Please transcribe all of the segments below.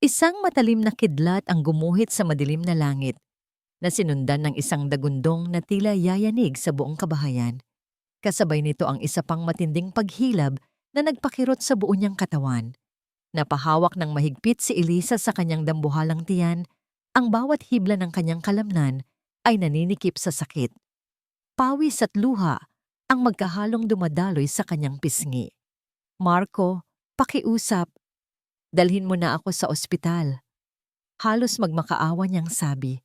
Isang matalim na kidlat ang gumuhit sa madilim na langit na sinundan ng isang dagundong na tila yayanig sa buong kabahayan. Kasabay nito ang isa pang matinding paghilab na nagpakirot sa buo niyang katawan. Napahawak ng mahigpit si Elisa sa kanyang dambuhalang tiyan, ang bawat hibla ng kanyang kalamnan ay naninikip sa sakit. Pawis at luha ang magkahalong dumadaloy sa kanyang pisngi. Marco, pakiusap, dalhin mo na ako sa ospital. Halos magmakaawa niyang sabi.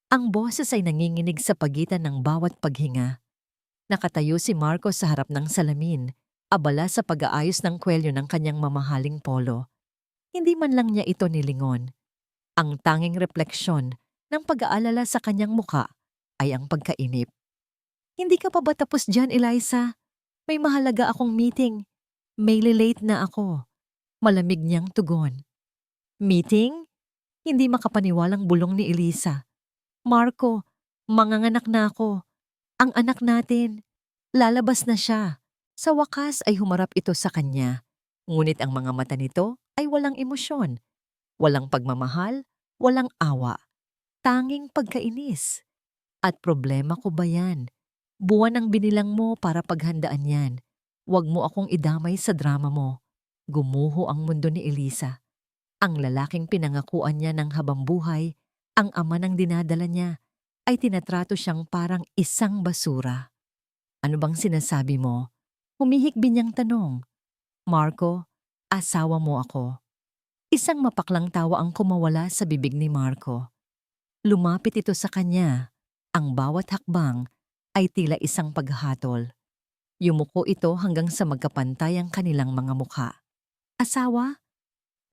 Ang boses ay nanginginig sa pagitan ng bawat paghinga. Nakatayo si Marco sa harap ng salamin, abala sa pag-aayos ng kwelyo ng kanyang mamahaling polo. Hindi man lang niya ito nilingon. Ang tanging refleksyon ng pag-aalala sa kanyang muka ay ang pagkainip. Hindi ka pa ba tapos dyan, Eliza? May mahalaga akong meeting. May late na ako. Malamig niyang tugon. Meeting? Hindi makapaniwalang bulong ni Elisa. Marco, manganganak na ako. Ang anak natin. Lalabas na siya. Sa wakas ay humarap ito sa kanya. Ngunit ang mga mata nito ay walang emosyon. Walang pagmamahal, walang awa. Tanging pagkainis. At problema ko ba yan? Buwan ang binilang mo para paghandaan yan. Huwag mo akong idamay sa drama mo. Gumuho ang mundo ni Elisa. Ang lalaking pinangakuan niya ng habang buhay, ang ama ng dinadala niya, ay tinatrato siyang parang isang basura. Ano bang sinasabi mo? Humihikbi niyang tanong. Marco, asawa mo ako. Isang mapaklang tawa ang kumawala sa bibig ni Marco. Lumapit ito sa kanya. Ang bawat hakbang ay tila isang paghatol. Yumuko ito hanggang sa magkapantay ang kanilang mga mukha. Asawa?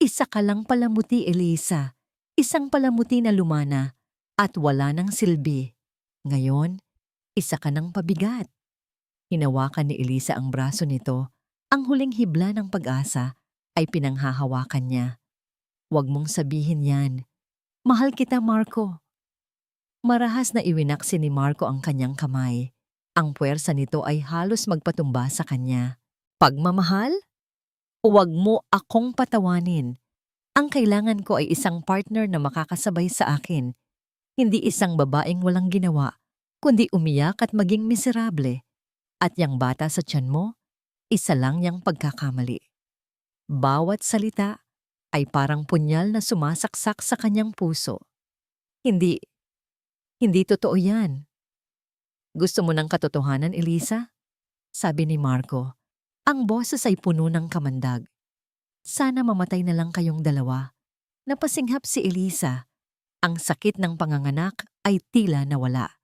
Isa ka lang palamuti, Elisa. Isang palamuti na lumana at wala ng silbi. Ngayon, isa ka ng pabigat. Hinawakan ni Elisa ang braso nito. Ang huling hibla ng pag-asa ay pinanghahawakan niya. Huwag mong sabihin yan. Mahal kita, Marco. Marahas na iwinaksi ni Marco ang kanyang kamay. Ang puwersa nito ay halos magpatumba sa kanya. Pagmamahal? Huwag mo akong patawanin. Ang kailangan ko ay isang partner na makakasabay sa akin. Hindi isang babaeng walang ginawa, kundi umiyak at maging miserable. At yang bata sa tiyan mo, isa lang yang pagkakamali. Bawat salita ay parang punyal na sumasaksak sa kanyang puso. Hindi totoo yan. Gusto mo ng katotohanan, Elisa? Sabi ni Marco. Ang boses ay puno ng kamandag. Sana mamatay na lang kayong dalawa. Napasinghap si Elisa. Ang sakit ng panganganak ay tila nawala.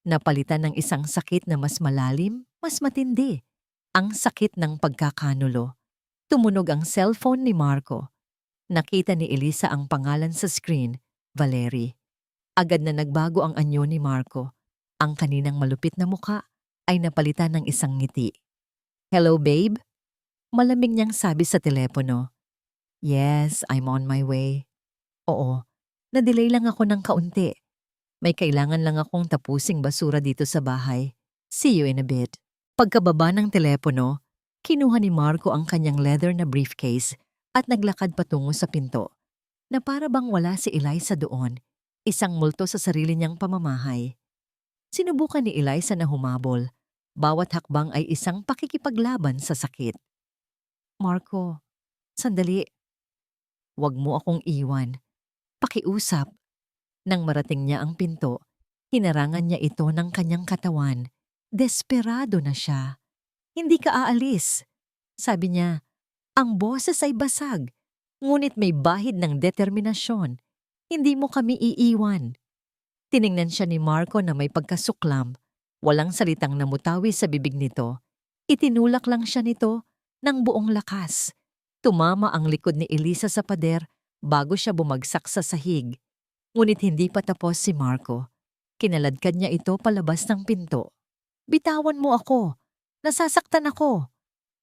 Napalitan ng isang sakit na mas malalim, mas matindi. Ang sakit ng pagkakanulo. Tumunog ang cellphone ni Marco. Nakita ni Elisa ang pangalan sa screen, Valerie. Agad na nagbago ang anyo ni Marco. Ang kaninang malupit na muka ay napalitan ng isang ngiti. Hello, babe? Malamig niyang sabi sa telepono. Yes, I'm on my way. Oo, na-delay lang ako ng kaunti. May kailangan lang akong tapusing basura dito sa bahay. See you in a bit. Pagkababa ng telepono, kinuha ni Marco ang kanyang leather na briefcase at naglakad patungo sa pinto. Na para bang wala si Eliza doon, isang multo sa sarili niyang pamamahay. Sinubukan ni Eliza na humabol. Bawat hakbang ay isang pakikipaglaban sa sakit. Marco, sandali. Huwag mo akong iwan. Pakiusap. Nang marating niya ang pinto, hinarangan niya ito ng kanyang katawan. Desperado na siya. Hindi ka aalis. Sabi niya, ang boses ay basag, ngunit may bahid ng determinasyon. Hindi mo kami iiwan. Tiningnan siya ni Marco na may pagkasuklam. Walang salitang namutawi sa bibig nito. Itinulak lang siya nito ng buong lakas. Tumama ang likod ni Elisa sa pader bago siya bumagsak sa sahig. Ngunit hindi pa tapos si Marco. Kinaladkad niya ito palabas ng pinto. Bitawan mo ako. Nasasaktan ako.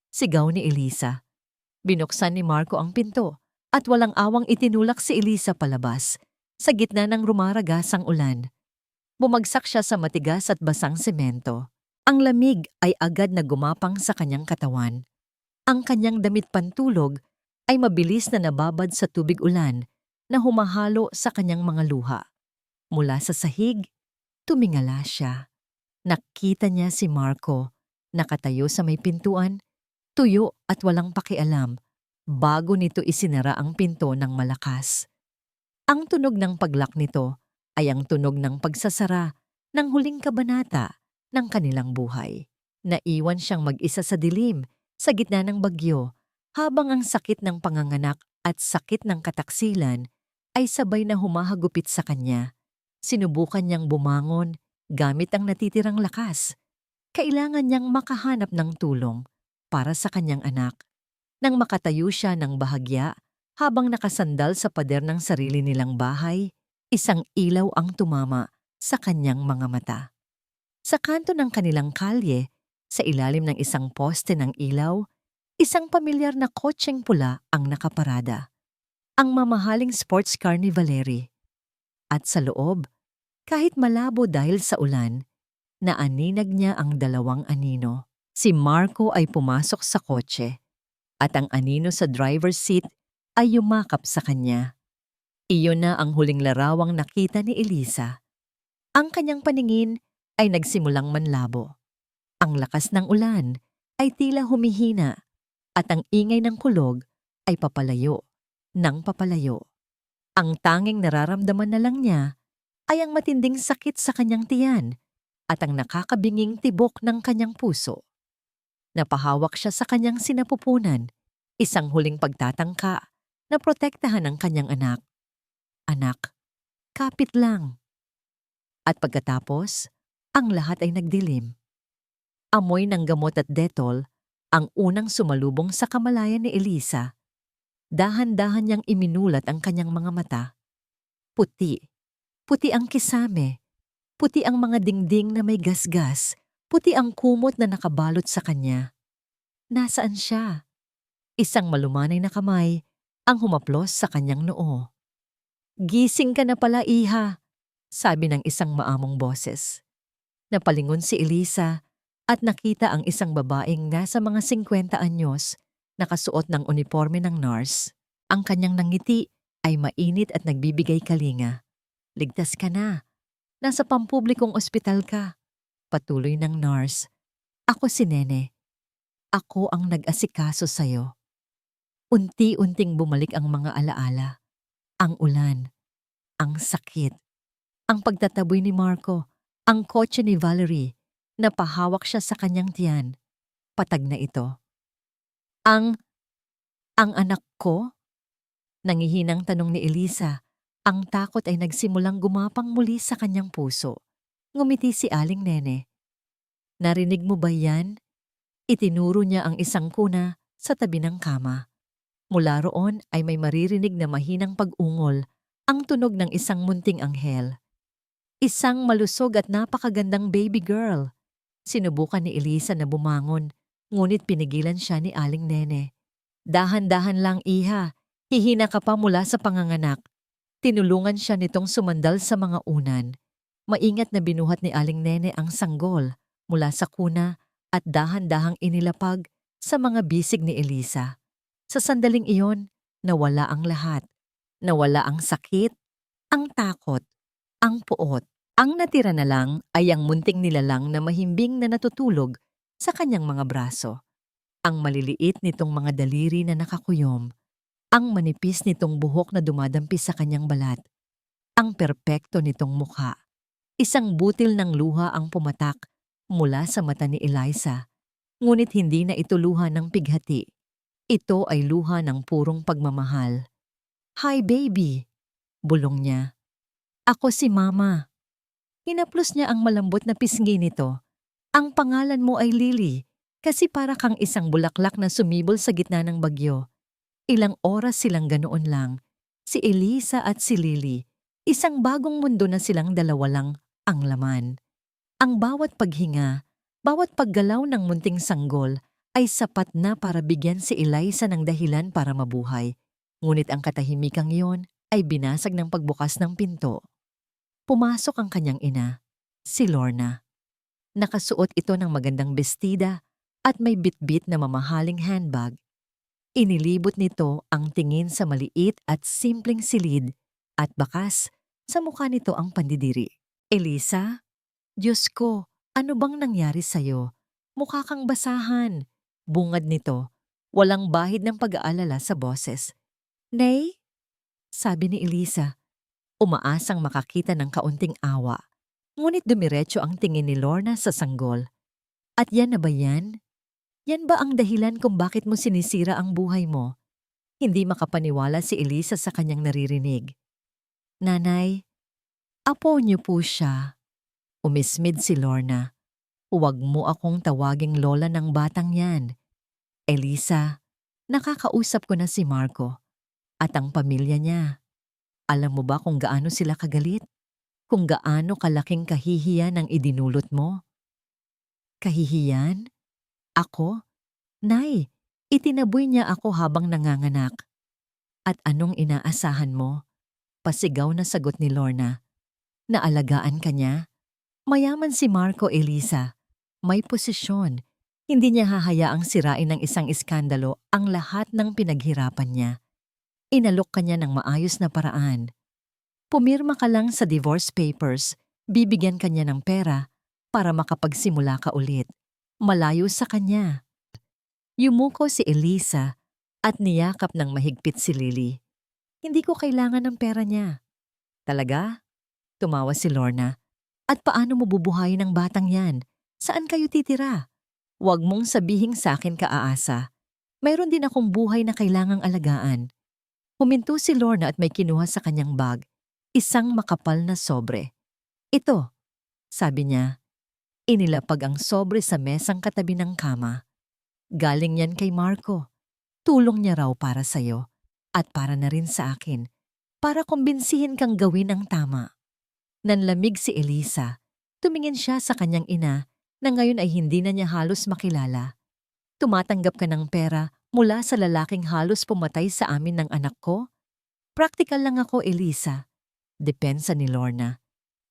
Sigaw ni Elisa. Binuksan ni Marco ang pinto at walang awang itinulak si Elisa palabas sa gitna ng rumaragasang ulan. Bumagsak siya sa matigas at basang semento. Ang lamig ay agad na gumapang sa kanyang katawan. Ang kanyang damit pantulog ay mabilis na nababad sa tubig ulan na humahalo sa kanyang mga luha. Mula sa sahig, tumingala siya. Nakita niya si Marco, nakatayo sa may pintuan, tuyo at walang pakialam, bago nito isinara ang pinto ng malakas. Ang tunog ng paglak nito ay ang tunog ng pagsasara ng huling kabanata ng kanilang buhay. Naiwan siyang mag-isa sa dilim, sa gitna ng bagyo, habang ang sakit ng panganganak at sakit ng kataksilan ay sabay na humahagupit sa kanya. Sinubukan niyang bumangon gamit ang natitirang lakas. Kailangan niyang makahanap ng tulong para sa kanyang anak. Nang makatayo siya ng bahagya habang nakasandal sa pader ng sarili nilang bahay, isang ilaw ang tumama sa kanyang mga mata. Sa kanto ng kanilang kalye, sa ilalim ng isang poste ng ilaw, isang pamilyar na kotseng pula ang nakaparada. Ang mamahaling sports car ni Valerie. At sa loob, kahit malabo dahil sa ulan, naaninag niya ang dalawang anino. Si Marco ay pumasok sa kotse at ang anino sa driver's seat ay yumakap sa kanya. Iyon na ang huling larawang nakita ni Elisa. Ang kanyang paningin ay nagsimulang manlabo. Ang lakas ng ulan ay tila humihina at ang ingay ng kulog ay papalayo ng papalayo. Ang tanging nararamdaman na lang niya ay ang matinding sakit sa kanyang tiyan at ang nakakabinging tibok ng kanyang puso. Napahawak siya sa kanyang sinapupunan, isang huling pagtatangka na protektahan ang kanyang anak. Anak, kapit lang. At pagkatapos, ang lahat ay nagdilim. Amoy ng gamot at detol ang unang sumalubong sa kamalayan ni Elisa. Dahan-dahan niyang iminulat ang kanyang mga mata. Puti. Puti ang kisame. Puti ang mga dingding na may gasgas. Puti ang kumot na nakabalot sa kanya. Nasaan siya? Isang malumanay na kamay ang humaplos sa kanyang noo. Gising ka na pala, iha, sabi ng isang maamong boses. Napalingon si Elisa at nakita ang isang babaeng nasa mga 50 anyos, nakasuot ng uniforme ng nurse. Ang kanyang nangiti ay mainit at nagbibigay kalinga. Ligtas ka na. Nasa pampublikong ospital ka. Patuloy ng nurse. Ako si Nene. Ako ang nag-asikaso sa'yo. Unti-unting bumalik ang mga alaala. Ang ulan. Ang sakit. Ang pagtataboy ni Marco. Ang kotse ni Valerie. Napahawak siya sa kanyang tiyan. Patag na ito. Ang anak ko? Nangihinang tanong ni Elisa. Ang takot ay nagsimulang gumapang muli sa kanyang puso. Ngumiti si Aling Nene. Narinig mo ba yan? Itinuro niya ang isang kuna sa tabi ng kama. Mula roon ay may maririnig na mahinang pag-ungol, ang tunog ng isang munting anghel. Isang malusog at napakagandang baby girl. Sinubukan ni Elisa na bumangon, ngunit pinigilan siya ni Aling Nene. Dahan-dahan lang, iha. Hihina ka pa mula sa panganganak. Tinulungan siya nitong sumandal sa mga unan. Maingat na binuhat ni Aling Nene ang sanggol mula sa kuna at dahan-dahang inilapag sa mga bisig ni Elisa. Sa sandaling iyon, nawala ang lahat. Nawala ang sakit, ang takot, ang puot. Ang natira na lang ay ang munting nilalang na mahimbing na natutulog sa kanyang mga braso. Ang maliliit nitong mga daliri na nakakuyom. Ang manipis nitong buhok na dumadampi sa kanyang balat. Ang perpekto nitong mukha. Isang butil ng luha ang pumatak mula sa mata ni Eliza. Ngunit hindi na ito luha ng pighati. Ito ay luha ng purong pagmamahal. Hi baby, bulong niya. Ako si Mama. Hinaplos niya ang malambot na pisngi nito. Ang pangalan mo ay Lily, kasi para kang isang bulaklak na sumibol sa gitna ng bagyo. Ilang oras silang ganoon lang. Si Elisa at si Lily, isang bagong mundo na silang dalawa lang ang laman. Ang bawat paghinga, bawat paggalaw ng munting sanggol ay sapat na para bigyan si Eliza ng dahilan para mabuhay. Ngunit ang katahimikang iyon ay binasag ng pagbukas ng pinto. Pumasok ang kanyang ina, si Lorna. Nakasuot ito ng magandang bestida at may bitbit na mamahaling handbag. Inilibot nito ang tingin sa maliit at simpleng silid at bakas sa mukha nito ang pandidiri. Elisa, Diyos ko, ano bang nangyari sa'yo? Mukha kang basahan. Bungad nito, walang bahid ng pag-aalala sa boses. Nay? Sabi ni Elisa, umaasang makakita ng kaunting awa. Ngunit dumiretso ang tingin ni Lorna sa sanggol. At yan na ba yan? Yan ba ang dahilan kung bakit mo sinisira ang buhay mo? Hindi makapaniwala si Elisa sa kanyang naririnig. Nanay, apo niyo po siya. Umismid si Lorna. Huwag mo akong tawaging lola ng batang yan. Elisa, nakakausap ko na si Marco at ang pamilya niya. Alam mo ba kung gaano sila kagalit? Kung gaano kalaking kahihiyan ang idinulot mo? Kahihiyan? Ako? Nay, itinaboy niya ako habang nanganganak. At anong inaasahan mo? Pasigaw na sagot ni Lorna. Naalagaan ka niya? Mayaman si Marco, Elisa. May posisyon. Hindi niya hahayaang sirain ng isang iskandalo ang lahat ng pinaghirapan niya. Inalok ka niya ng maayos na paraan. Pumirma ka lang sa divorce papers, bibigyan ka niya ng pera para makapagsimula ka ulit. Malayo sa kanya. Yumuko si Elisa at niyakap ng mahigpit si Lily. Hindi ko kailangan ng pera niya. Talaga? Tumawa si Lorna. At paano mo bubuhayin ang batang yan? Saan kayo titira? Huwag mong sabihing sa akin ka aasa. Mayroon din akong buhay na kailangang alagaan. Huminto si Lorna at may kinuha sa kanyang bag. Isang makapal na sobre. Ito, sabi niya. Inilapag ang sobre sa mesang katabi ng kama. Galing yan kay Marco. Tulong niya raw para sa'yo at para na rin sa akin. Para kumbinsihin kang gawin ang tama. Nanlamig si Elisa. Tumingin siya sa kanyang ina na ngayon ay hindi na niya halos makilala. Tumatanggap ka ng pera mula sa lalaking halos pumatay sa amin ng anak ko? Praktikal lang ako, Elisa. Depensa ni Lorna.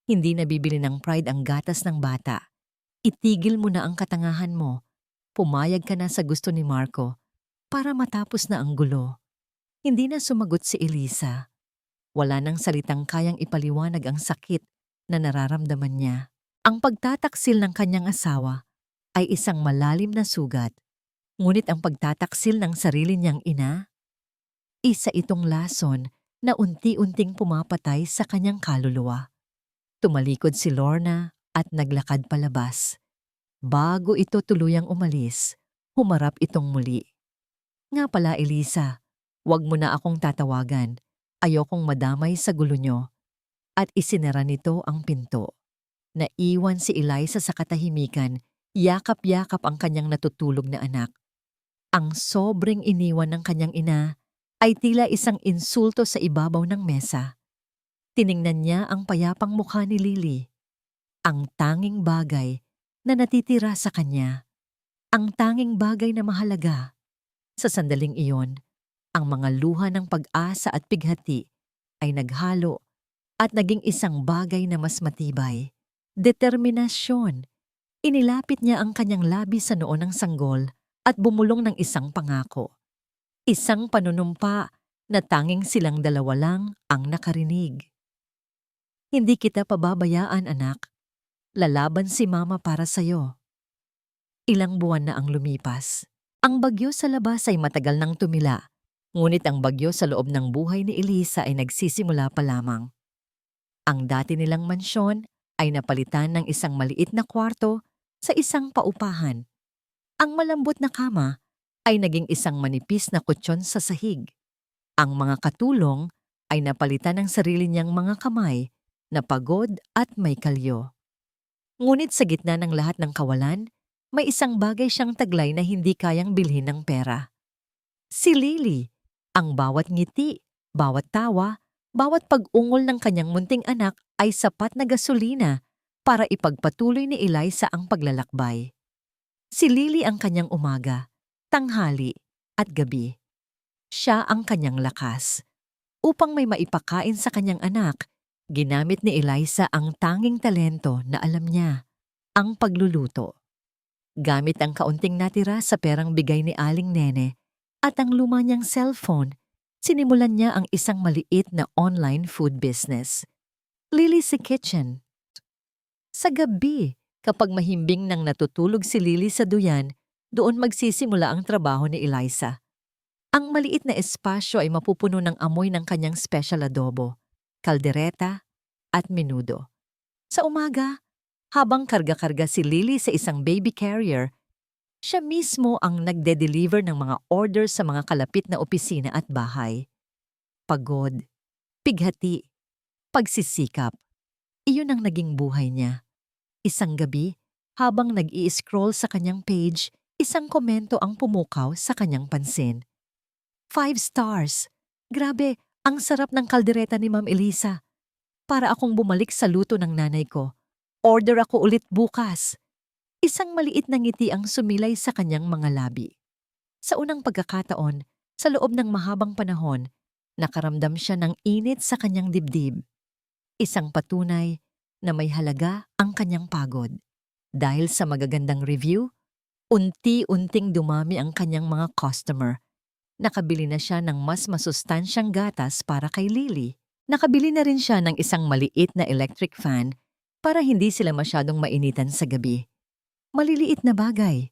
Hindi nabibili ng pride ang gatas ng bata. Itigil mo na ang katangahan mo. Pumayag ka na sa gusto ni Marco para matapos na ang gulo. Hindi na sumagot si Elisa. Wala nang salitang kayang ipaliwanag ang sakit na nararamdaman niya. Ang pagtataksil ng kanyang asawa ay isang malalim na sugat. Ngunit ang pagtataksil ng sarili niyang ina, isa itong lason na unti-unting pumapatay sa kanyang kaluluwa. Tumalikod si Lorna at naglakad palabas. Bago ito tuluyang umalis, humarap itong muli. Nga pala, Elisa, huwag mo na akong tatawagan. Ayokong madamay sa gulo nyo. At isinara nito ang pinto. Naiwan si Eliza sa katahimikan, yakap-yakap ang kanyang natutulog na anak. Ang sobrang iniwan ng kanyang ina ay tila isang insulto sa ibabaw ng mesa. Tiningnan niya ang payapang mukha ni Lily. Ang tanging bagay na natitira sa kanya. Ang tanging bagay na mahalaga. Sa sandaling iyon, ang mga luha ng pag-asa at pighati ay naghalo at naging isang bagay na mas matibay. Determinasyon. Inilapit niya ang kanyang labi sa noo ng sanggol at bumulong ng isang pangako. Isang panunumpa na tanging silang dalawa lang ang nakarinig. Hindi kita pababayaan, anak. Lalaban si Mama para sa'yo. Ilang buwan na ang lumipas. Ang bagyo sa labas ay matagal nang tumila, ngunit ang bagyo sa loob ng buhay ni Elisa ay nagsisimula pa lamang. Ang dati nilang mansyon ay napalitan ng isang maliit na kwarto sa isang paupahan. Ang malambot na kama ay naging isang manipis na kutsyon sa sahig. Ang mga katulong ay napalitan ng sarili niyang mga kamay na pagod at may kalyo. Ngunit sa gitna ng lahat ng kawalan, may isang bagay siyang taglay na hindi kayang bilhin ng pera. Si Lily, ang bawat ngiti, bawat tawa, bawat pag-ungol ng kanyang munting anak ay sapat na gasolina para ipagpatuloy ni Eliza ang paglalakbay. Si Lily ang kanyang umaga, tanghali at gabi. Siya ang kanyang lakas. Upang may maipakain sa kanyang anak, ginamit ni Eliza ang tanging talento na alam niya, ang pagluluto. Gamit ang kaunting natira sa perang bigay ni Aling Nene, At ang luma niyang cellphone, sinimulan niya ang isang maliit na online food business. Lily's Kitchen. Sa gabi, kapag mahimbing nang natutulog si Lily sa duyan, doon magsisimula ang trabaho ni Eliza. Ang maliit na espasyo ay mapupuno ng amoy ng kanyang special adobo, kaldereta, at menudo. Sa umaga, habang karga-karga si Lily sa isang baby carrier, siya mismo ang nagde-deliver ng mga order sa mga kalapit na opisina at bahay. Pagod, pighati, pagsisikap. Iyon ang naging buhay niya. Isang gabi, habang nag-i-scroll sa kanyang page, isang komento ang pumukaw sa kanyang pansin. 5 stars! Grabe, ang sarap ng kaldereta ni Ma'am Eliza. Para akong bumalik sa luto ng nanay ko. Order ako ulit bukas. Isang maliit na ngiti ang sumilay sa kanyang mga labi. Sa unang pagkakataon, sa loob ng mahabang panahon, nakaramdam siya ng init sa kanyang dibdib. Isang patunay na may halaga ang kanyang pagod. Dahil sa magagandang review, unti-unting dumami ang kanyang mga customer. Nakabili na siya ng mas masustansyang gatas para kay Lily. Nakabili na rin siya ng isang maliit na electric fan para hindi sila masyadong mainitan sa gabi. Maliliit na bagay.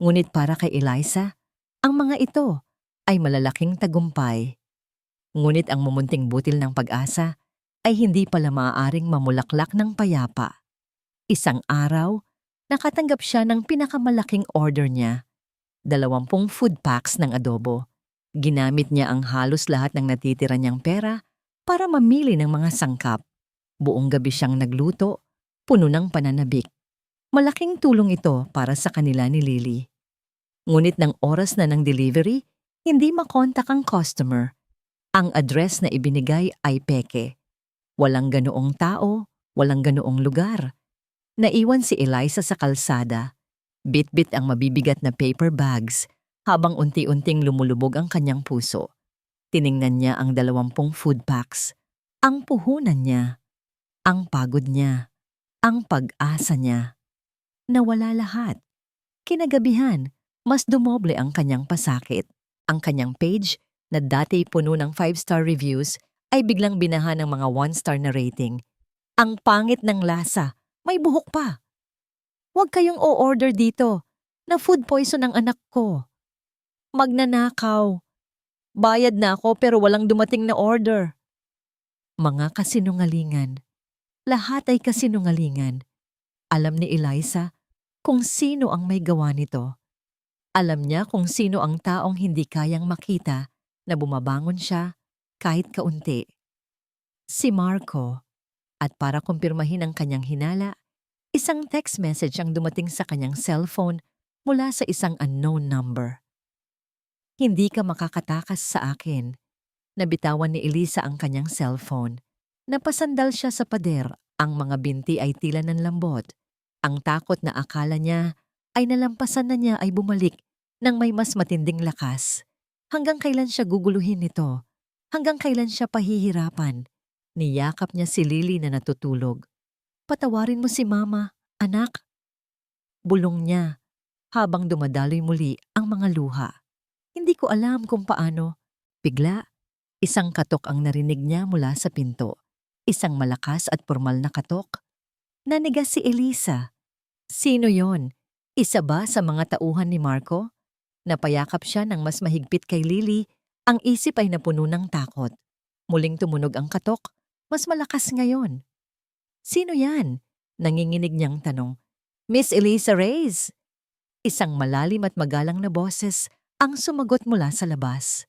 Ngunit para kay Eliza, ang mga ito ay malalaking tagumpay. Ngunit ang mumunting butil ng pag-asa ay hindi pala maaaring mamulaklak ng payapa. Isang araw, nakatanggap siya ng pinakamalaking order niya. 20 food packs ng adobo. Ginamit niya ang halos lahat ng natitira niyang pera para mamili ng mga sangkap. Buong gabi siyang nagluto, puno ng pananabik. Malaking tulong ito para sa kanila ni Lily. Ngunit ng oras na ng delivery, hindi makontak ang customer. Ang address na ibinigay ay peke. Walang ganoong tao, walang ganoong lugar. Naiwan si Eliza sa kalsada. Bit-bit ang mabibigat na paper bags habang unti-unting lumulubog ang kanyang puso. Tiningnan niya ang 20 food packs. Ang puhunan niya. Ang pagod niya. Ang pag-asa niya. Nawala lahat. Kinagabihan, mas dumoble ang kanyang pasakit. Ang kanyang page, na dati puno ng 5-star reviews, ay biglang binaha ng mga 1-star na rating. Ang pangit ng lasa, may buhok pa. Huwag kayong o-order dito, na food poison ang anak ko. Magnanakaw. Bayad na ako pero walang dumating na order. Mga kasinungalingan. Lahat ay kasinungalingan. Alam ni Eliza kung sino ang may gawa nito. Alam niya kung sino ang taong hindi kayang makita na bumabangon siya kahit kaunti. Si Marco. At para kumpirmahin ang kanyang hinala, isang text message ang dumating sa kanyang cellphone mula sa isang unknown number. Hindi ka makakatakas sa akin. Nabitawan ni Eliza ang kanyang cellphone. Napasandal siya sa pader. Ang mga binti ay tila ng lambot. Ang takot na akala niya ay nalampasan na niya ay bumalik ng may mas matinding lakas. Hanggang kailan siya guguluhin nito? Hanggang kailan siya pahihirapan? Niyakap niya si Lily na natutulog. Patawarin mo si Mama, anak. Bulong niya habang dumadaloy muli ang mga luha. Hindi ko alam kung paano. Bigla, isang katok ang narinig niya mula sa pinto. Isang malakas at formal na katok. Nanigas si Eliza. Sino yon? Isa ba sa mga tauhan ni Marco? Napayakap siya ng mas mahigpit kay Lily. Ang isip ay napuno ng takot. Muling tumunog ang katok. Mas malakas ngayon. Sino yan? Nanginginig niyang tanong. Miss Eliza Reyes. Isang malalim at magalang na boses ang sumagot mula sa labas.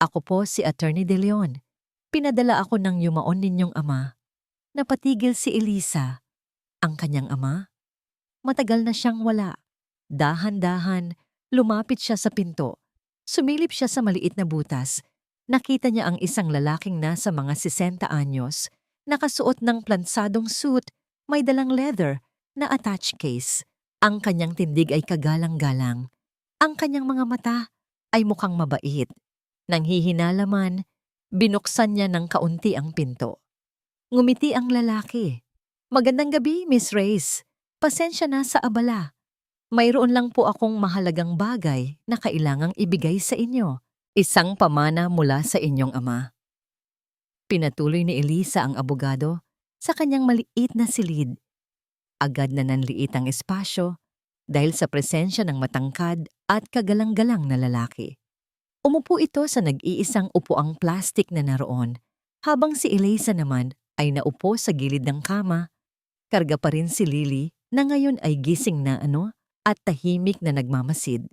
Ako po si Attorney De Leon. Pinadala ako ng yumaon ninyong ama. Napatigil si Eliza. Ang kanyang ama? Matagal na siyang wala. Dahan-dahan, lumapit siya sa pinto. Sumilip siya sa maliit na butas. Nakita niya ang isang lalaking nasa mga 60 anyos, nakasuot ng plansadong suit, may dalang leather na attached case. Ang kanyang tindig ay kagalang-galang. Ang kanyang mga mata ay mukhang mabait. Nang hihinalaman, binuksan niya ng kaunti ang pinto. Ngumiti ang lalaki. Magandang gabi, Miss Reyes. Pasensya na sa abala. Mayroon lang po akong mahalagang bagay na kailangang ibigay sa inyo. Isang pamana mula sa inyong ama. Pinatuloy ni Elisa ang abogado sa kanyang maliit na silid. Agad na nanliit ang espasyo dahil sa presensya ng matangkad at kagalang-galang na lalaki. Umupo ito sa nag-iisang upuang plastik na naroon, habang si Elisa naman ay naupo sa gilid ng kama. Karga pa rin si Lily na ngayon ay gising na at tahimik na nagmamasid.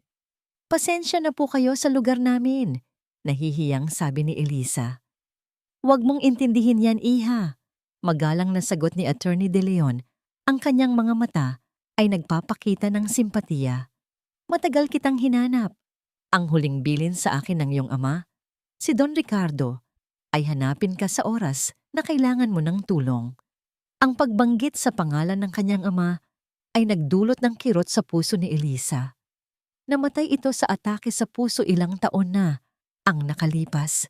Pasensya na po kayo sa lugar namin, nahihiyang sabi ni Elisa. Huwag mong intindihin yan, iha. Magalang na sagot ni Attorney De Leon. Ang kanyang mga mata ay nagpapakita ng simpatiya. Matagal kitang hinanap. Ang huling bilin sa akin ng iyong ama, si Don Ricardo, ay hanapin ka sa oras na kailangan mo ng tulong. Ang pagbanggit sa pangalan ng kanyang ama ay nagdulot ng kirot sa puso ni Elisa. Namatay ito sa atake sa puso ilang taon na ang nakalipas.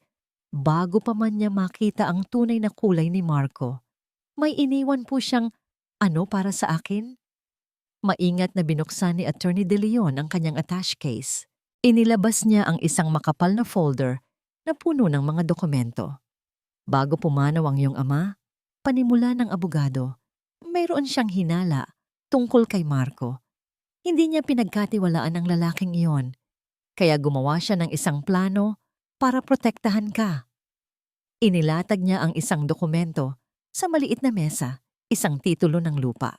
Bago pa man niya makita ang tunay na kulay ni Marco, may iniwan po siyang para sa akin? Maingat na binuksan ni Attorney De Leon ang kanyang attache case. Inilabas niya ang isang makapal na folder na puno ng mga dokumento. Bago pumanaw ang iyong ama, panimula ng abogado, mayroon siyang hinala tungkol kay Marco. Hindi niya pinagkatiwalaan ang lalaking iyon, kaya gumawa siya ng isang plano para protektahan ka. Inilatag niya ang isang dokumento sa maliit na mesa, isang titulo ng lupa.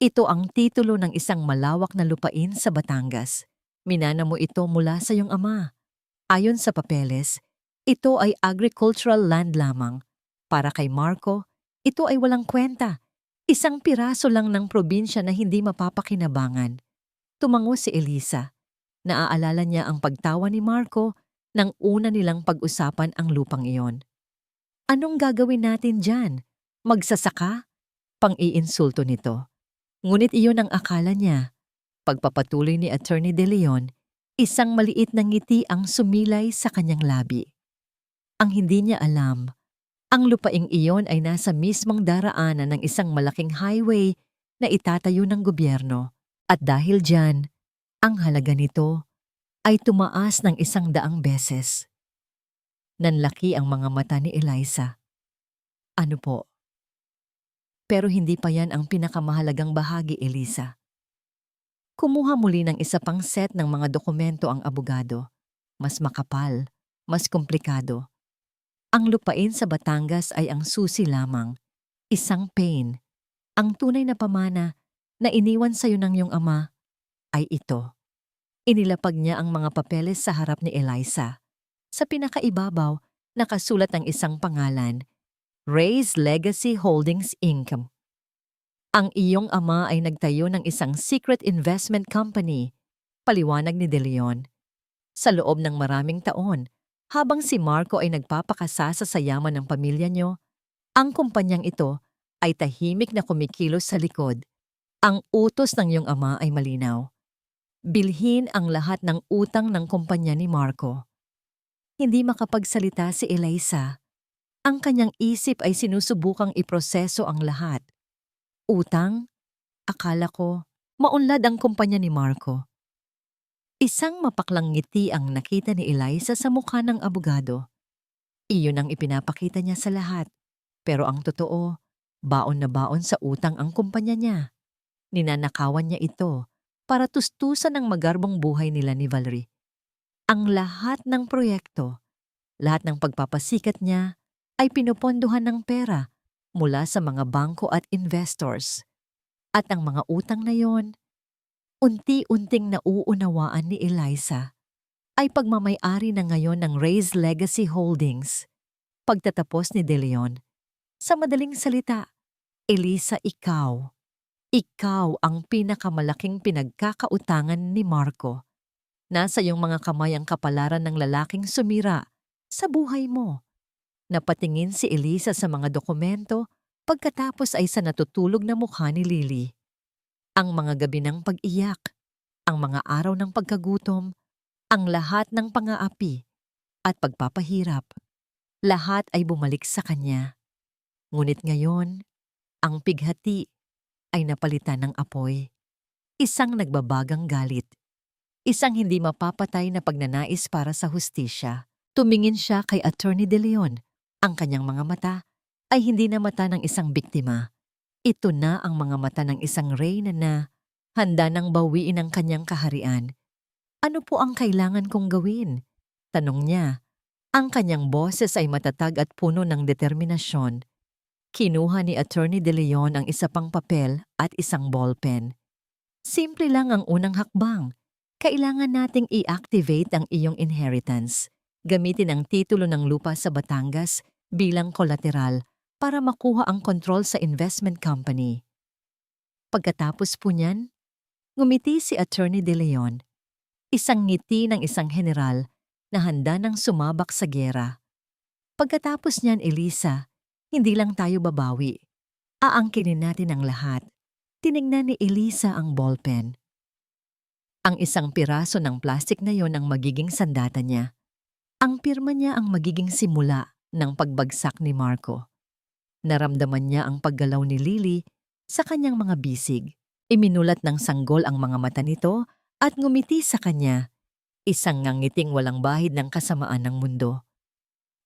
Ito ang titulo ng isang malawak na lupain sa Batangas. Minana mo ito mula sa iyong ama. Ayon sa papeles, ito ay agricultural land lamang. Para kay Marco, ito ay walang kwenta. Isang piraso lang ng probinsya na hindi mapapakinabangan. Tumango si Elisa. Naaalala niya ang pagtawa ni Marco nang una nilang pag-usapan ang lupang iyon. Anong gagawin natin dyan? Magsasaka? Pang-iinsulto nito. Ngunit iyon ang akala niya. Pagpapatuloy ni Attorney De Leon, isang maliit na ngiti ang sumilay sa kanyang labi. Ang hindi niya alam, ang lupaing iyon ay nasa mismong daraanan ng isang malaking highway na itatayo ng gobyerno. At dahil dyan, ang halaga nito ay tumaas ng 100 beses. Nanlaki ang mga mata ni Eliza. Ano po? Pero hindi pa yan ang pinakamahalagang bahagi, Elisa. Kumuha muli ng isa pang set ng mga dokumento ang abogado. Mas makapal, mas komplikado. Ang lupain sa Batangas ay ang susi lamang. Isang pain. Ang tunay na pamana na iniwan sa iyo ng iyong ama ay ito. Inilapag niya ang mga papeles sa harap ni Eliza. Sa pinakaibabaw, nakasulat ang isang pangalan, Ray's Legacy Holdings Inc. Ang iyong ama ay nagtayo ng isang secret investment company, paliwanag ni De Leon. Sa loob ng maraming taon, habang si Marco ay nagpapakasa sa yaman ng pamilya niyo, ang kumpanyang ito ay tahimik na kumikilos sa likod. Ang utos ng iyong ama ay malinaw. Bilhin ang lahat ng utang ng kumpanya ni Marco. Hindi makapagsalita si Eliza. Ang kanyang isip ay sinusubukang iproseso ang lahat. Utang? Akala ko, maunlad ang kumpanya ni Marco. Isang mapaklang ngiti ang nakita ni Eliza sa mukha ng abogado. Iyon ang ipinapakita niya sa lahat. Pero ang totoo, baon na baon sa utang ang kumpanya niya. Ninanakawan niya ito para tustusan ang magarbong buhay nila ni Valerie. Ang lahat ng proyekto, lahat ng pagpapasikat niya ay pinupondohan ng pera mula sa mga bangko at investors. At ang mga utang na yon, unti-unting nauunawaan ni Eliza, ay pagmamay-ari na ngayon ng Ray's Legacy Holdings. Pagtatapos ni De Leon, sa madaling salita, Elisa, ikaw ang pinakamalaking pinagkakautangan ni Marco. Nasa iyong mga kamay ang kapalaran ng lalaking sumira sa buhay mo. Napatingin si Elisa sa mga dokumento pagkatapos ay sa natutulog na mukha ni Lily. Ang mga gabi ng pag-iyak, ang mga araw ng pagkagutom, ang lahat ng pang-aapi at pagpapahirap, lahat ay bumalik sa kanya. Ngunit ngayon, ang pighati ay napalitan ng apoy. isang nagbabagang galit, isang hindi mapapatay na pagnanais para sa hustisya. Tumingin siya kay Attorney De Leon. Ang kanyang mga mata ay hindi na mata ng isang biktima. Ito na ang mga mata ng isang reyna na handa nang bawiin ang kanyang kaharian. Ano po ang kailangan kong gawin? Tanong niya. Ang kanyang boses ay matatag at puno ng determinasyon. Kinuha ni Attorney De Leon ang isa pang papel at isang ballpen. Simple lang ang unang hakbang. Kailangan nating i-activate ang iyong inheritance. Gamitin ang titulo ng lupa sa Batangas bilang kolateral para makuha ang kontrol sa investment company. Pagkatapos po niyan, ngumiti si Attorney De Leon. Isang ngiti ng isang general na handa nang sumabak sa giyera. Pagkatapos niyan, Elisa, hindi lang tayo babawi. Aangkinin natin ang lahat. Tinignan ni Elisa ang ballpen. Ang isang piraso ng plastik na yon ang magiging sandata niya. Ang pirma niya ang magiging simula ng pagbagsak ni Marco. Naramdaman niya ang paggalaw ni Lily sa kanyang mga bisig. Iminulat ng sanggol ang mga mata nito at ngumiti sa kanya. Isang ngangiting walang bahid ng kasamaan ng mundo.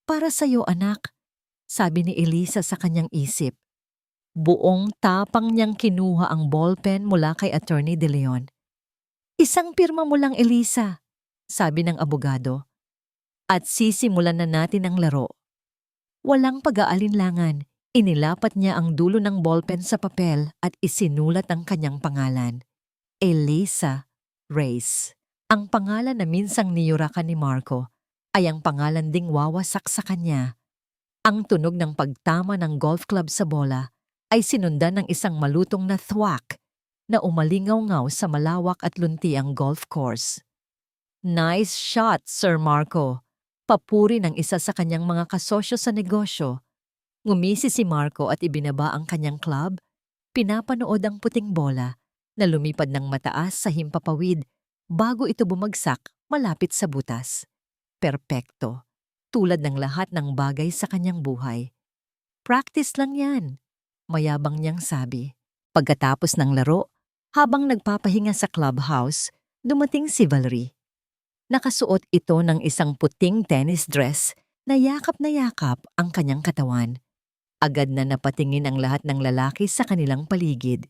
Para sa iyo, anak, sabi ni Elisa sa kanyang isip. Buong tapang niyang kinuha ang ballpen mula kay Attorney De Leon. Isang pirma mo lang, Elisa, sabi ng abogado. At sisimulan na natin ang laro. Walang pag-aalinlangan, inilapat niya ang dulo ng ballpen sa papel at isinulat ang kanyang pangalan. Elisa Reyes. Ang pangalan na minsang niyurakan ni Marco ay ang pangalan ding wawasak sa kanya. Ang tunog ng pagtama ng golf club sa bola ay sinundan ng isang malutong na thwack na umalingaw-ngaw sa malawak at luntiang golf course. Nice shot, Sir Marco. Papuri ng isa sa kanyang mga kasosyo sa negosyo. Ngumisi si Marco at ibinaba ang kanyang club. Pinapanood ang puting bola na lumipad ng mataas sa himpapawid bago ito bumagsak malapit sa butas. Perpekto, tulad ng lahat ng bagay sa kanyang buhay. Practice lang yan, mayabang niyang sabi. Pagkatapos ng laro, habang nagpapahinga sa clubhouse, dumating si Valerie. Nakasuot ito ng isang puting tennis dress na yakap ang kanyang katawan. Agad na napatingin ang lahat ng lalaki sa kanilang paligid.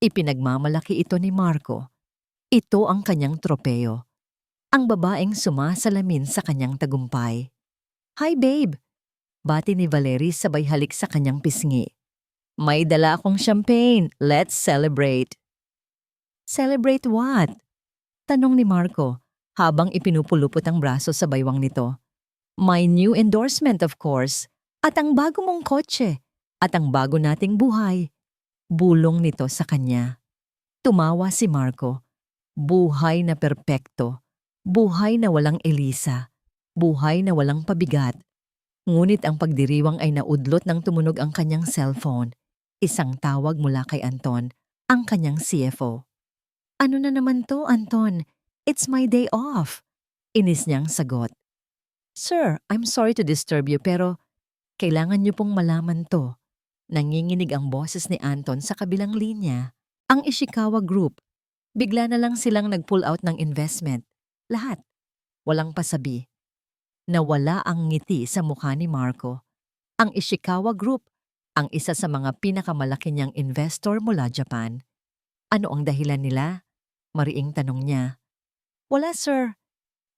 Ipinagmamalaki ito ni Marco. Ito ang kanyang tropeyo. Ang babaeng sumasalamin sa kanyang tagumpay. Hi babe! Bati ni Valerie sabay halik sa kanyang pisngi. May dala akong champagne. Let's celebrate. Celebrate what? Tanong ni Marco habang ipinupulupot ang braso sa baywang nito. My new endorsement of course. At ang bago mong kotse. At ang bago nating buhay. Bulong nito sa kanya. Tumawa si Marco. Buhay na perpekto. Buhay na walang Elisa. Buhay na walang pabigat. Ngunit ang pagdiriwang ay naudlot nang tumunog ang kanyang cellphone. Isang tawag mula kay Anton, ang kanyang CFO. Ano na naman to, Anton? It's my day off. Inis niyang sagot. Sir, I'm sorry to disturb you pero kailangan niyo pong malaman to. Nanginginig ang boses ni Anton sa kabilang linya. Ang Ishikawa Group. Bigla na lang silang nag-pull out ng investment. Lahat. Walang pasabi. Nawala ang ngiti sa mukha ni Marco. Ang Ishikawa Group, ang isa sa mga pinakamalaki niyang investor mula Japan. Ano ang dahilan nila? Mariing tanong niya. Wala sir.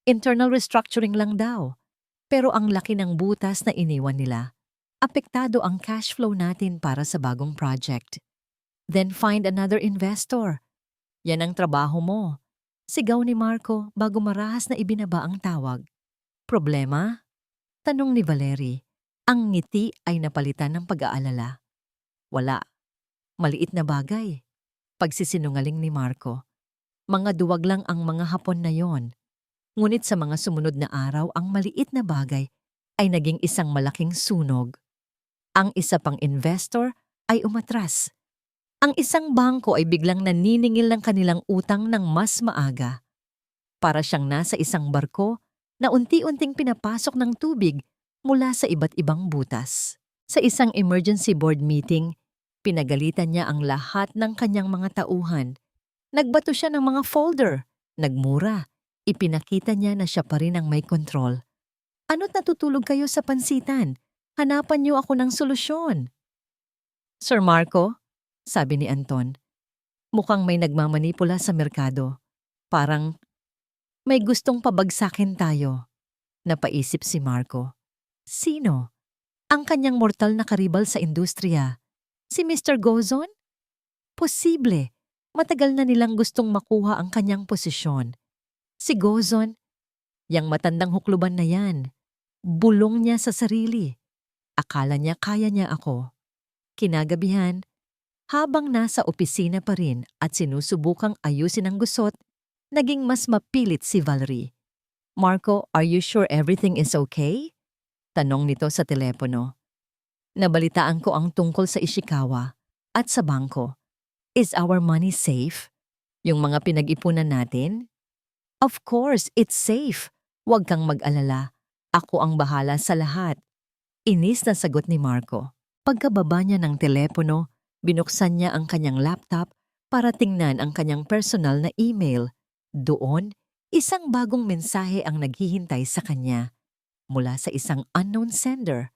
Internal restructuring lang daw. Pero ang laki ng butas na iniwan nila. Apektado ang cash flow natin para sa bagong project. Then find another investor. Yan ang trabaho mo. Sigaw ni Marco bago marahas na ibinaba ang tawag. Problema? Tanong ni Valerie. Ang ngiti ay napalitan ng pag-aalala. Wala. Maliit na bagay. Pagsisinungaling ni Marco. Mga duwag lang ang mga hapon na yon. Ngunit sa mga sumunod na araw, ang maliit na bagay ay naging isang malaking sunog. Ang isa pang investor ay umatras. Ang isang bangko ay biglang naniningil ng kanilang utang ng mas maaga. Para siyang nasa isang barko na unti-unting pinapasok ng tubig mula sa iba't ibang butas. Sa isang emergency board meeting, pinagalitan niya ang lahat ng kanyang mga tauhan. Nagbato siya ng mga folder. Nagmura. Ipinakita niya na siya pa rin ang may kontrol. Ano't natutulog kayo sa pansitan? Hanapan niyo ako ng solusyon. Sir Marco, sabi ni Anton, mukhang may nagmamanipula sa merkado. Parang may gustong pabagsakin tayo. Napaisip si Marco. Sino? Ang kanyang mortal na karibal sa industriya. Si Mr. Gozon? Posible. Matagal na nilang gustong makuha ang kanyang posisyon. Si Gozon, yang matandang hukluban na yan, bulong niya sa sarili. Akala niya kaya niya ako. Kinagabihan, habang nasa opisina pa rin at sinusubukang ayusin ang gusot, naging mas mapilit si Valerie. Marco, are you sure everything is okay? Tanong nito sa telepono. Nabalitaan ko ang tungkol sa Ishikawa at sa bangko. Is our money safe? Yung mga pinag-ipunan natin? Of course, it's safe. Huwag kang mag-alala. Ako ang bahala sa lahat. Inis na sagot ni Marco. Pagkababa niya ng telepono, binuksan niya ang kanyang laptop para tingnan ang kanyang personal na email. Doon, isang bagong mensahe ang naghihintay sa kanya. Mula sa isang unknown sender.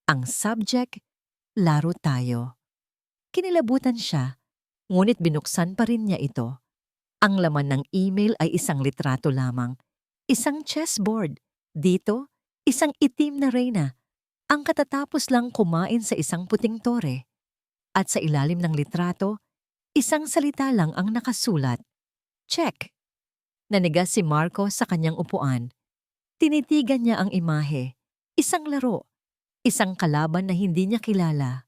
Ang subject, laro tayo. Kinilabutan siya, ngunit binuksan pa rin niya ito. Ang laman ng email ay isang litrato lamang. Isang chessboard. Dito, isang itim na reyna. Ang katatapos lang kumain sa isang puting tore. At sa ilalim ng litrato, isang salita lang ang nakasulat. Check. Nanigas si Marco sa kanyang upuan. Tinitigan niya ang imahe. Isang laro. Isang kalaban na hindi niya kilala.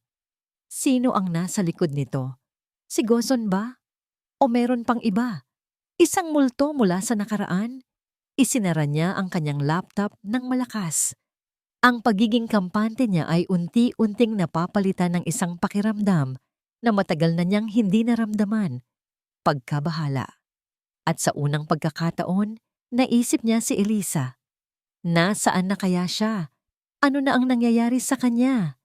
Sino ang nasa likod nito? Si Gozon ba? O meron pang iba? Isang multo mula sa nakaraan? Isinara niya ang kanyang laptop ng malakas. Ang pagiging kampante niya ay unti-unting napapalitan ng isang pakiramdam na matagal na niyang hindi naramdaman. Pagkabahala. At sa unang pagkakataon, naisip niya si Elisa. Nasaan na kaya siya? Ano na ang nangyayari sa kanya?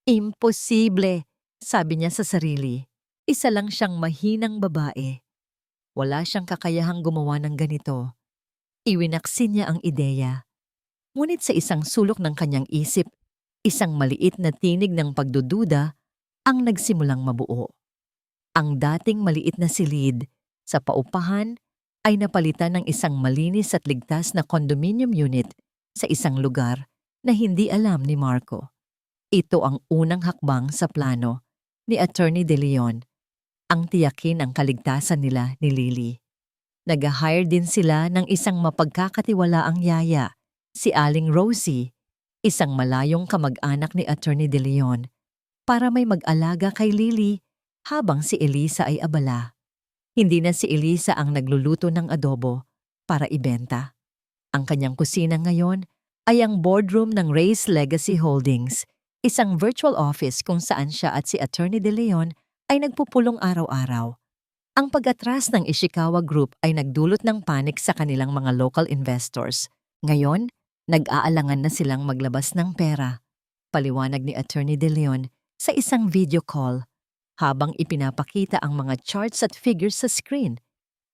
Imposible, sabi niya sa sarili. Isa lang siyang mahinang babae. Wala siyang kakayahang gumawa ng ganito. Iwinaksin niya ang ideya. Ngunit sa isang sulok ng kanyang isip, isang maliit na tinig ng pagdududa ang nagsimulang mabuo. Ang dating maliit na silid sa paupahan ay napalitan ng isang malinis at ligtas na condominium unit sa isang lugar na hindi alam ni Marco. Ito ang unang hakbang sa plano ni Attorney De Leon, ang tiyakin ang kaligtasan nila ni Lily. Nag-hire din sila ng isang mapagkakatiwalaang yaya, si Aling Rosie, isang malayong kamag-anak ni Attorney De Leon, para may mag-alaga kay Lily habang si Elisa ay abala. Hindi na si Elisa ang nagluluto ng adobo para ibenta. Ang kanyang kusina ngayon ay ang boardroom ng Reyes Legacy Holdings, isang virtual office kung saan siya at si Attorney De Leon ay nagpupulong araw-araw. Ang pag-atras ng Ishikawa Group ay nagdulot ng panik sa kanilang mga local investors. Ngayon, nag-aalangan na silang maglabas ng pera. Paliwanag ni Attorney De Leon sa isang video call habang ipinapakita ang mga charts at figures sa screen.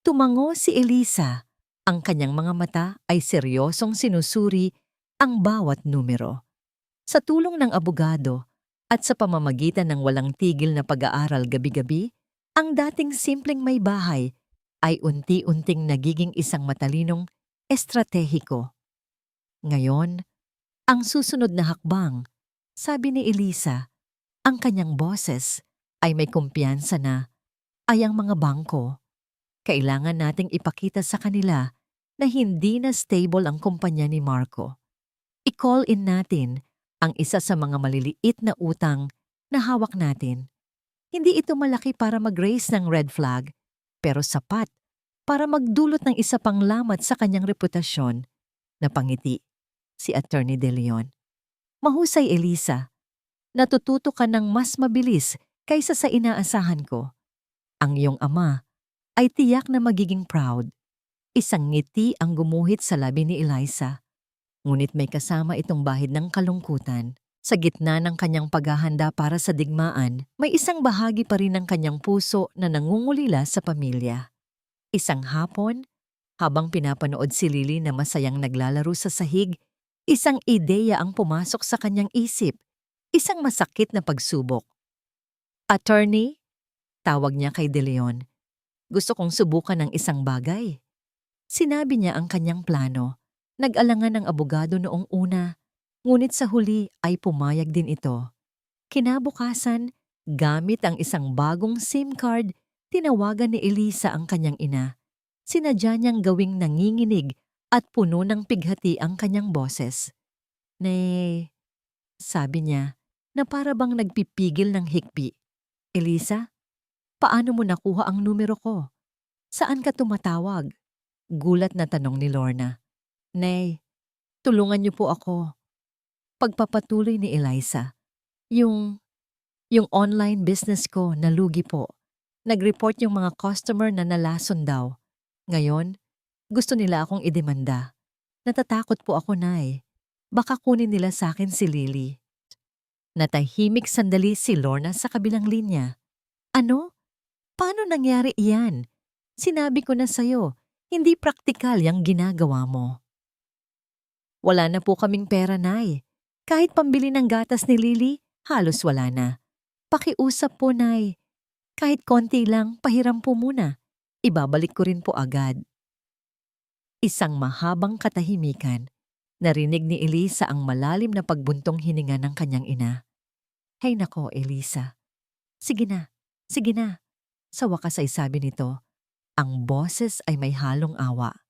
Tumango si Elisa. Ang kanyang mga mata ay seryosong sinusuri ang bawat numero. Sa tulong ng abogado at sa pamamagitan ng walang tigil na pag-aaral gabi-gabi, ang dating simpleng may bahay ay unti-unting nagiging isang matalinong estratehiko. Ngayon, ang susunod na hakbang, sabi ni Elisa, ang kanyang boses ay may kumpiyansa na ay ang mga bangko. Kailangan nating ipakita sa kanila na hindi na stable ang kumpanya ni Marco. I-call in natin ang isa sa mga maliliit na utang na hawak natin. Hindi ito malaki para mag-raise ng red flag, pero sapat para magdulot ng isa pang lamat sa kanyang reputasyon. Napangiti si Attorney De Leon. Mahusay, Elisa. Natututo ka ng mas mabilis kaysa sa inaasahan ko. Ang iyong ama ay tiyak na magiging proud. Isang ngiti ang gumuhit sa labi ni Eliza. Ngunit may kasama itong bahid ng kalungkutan. Sa gitna ng kanyang paghahanda para sa digmaan, may isang bahagi pa rin ng kanyang puso na nangungulila sa pamilya. Isang hapon, habang pinapanood si Lily na masayang naglalaro sa sahig, isang ideya ang pumasok sa kanyang isip. Isang masakit na pagsubok. Attorney, tawag niya kay De Leon. Gusto kong subukan ng isang bagay. Sinabi niya ang kanyang plano. Nag-alangan ang abogado noong una, ngunit sa huli ay pumayag din ito. Kinabukasan, gamit ang isang bagong SIM card, tinawagan ni Elisa ang kanyang ina. Sinadya niyang gawing nanginginig at puno ng pighati ang kanyang boses. Nay, sabi niya, na para bang nagpipigil ng hikbi. Elisa, paano mo nakuha ang numero ko? Saan ka tumatawag? Gulat na tanong ni Lorna. Nay, tulungan niyo po ako. Pagpapatuloy ni Eliza. Yung online business ko nalugi po. Nag-report yung mga customer na nalason daw. Ngayon, gusto nila akong idemanda. Natatakot po ako, Nay. Baka kunin nila sa akin si Lily. Natahimik sandali si Lorna sa kabilang linya. Ano? Paano nangyari iyan? Sinabi ko na sa'yo, hindi praktikal yung ginagawa mo. Wala na po kaming pera, Nay. Kahit pambili ng gatas ni Lily, halos wala na. Pakiusap po, Nay. Kahit konti lang, pahiram po muna. Ibabalik ko rin po agad. Isang mahabang katahimikan. Narinig ni Elisa ang malalim na pagbuntong hininga ng kanyang ina. Hay nako, Elisa. Sige na, sige na. Sa wakas ay sabi nito, ang boses ay may halong awa.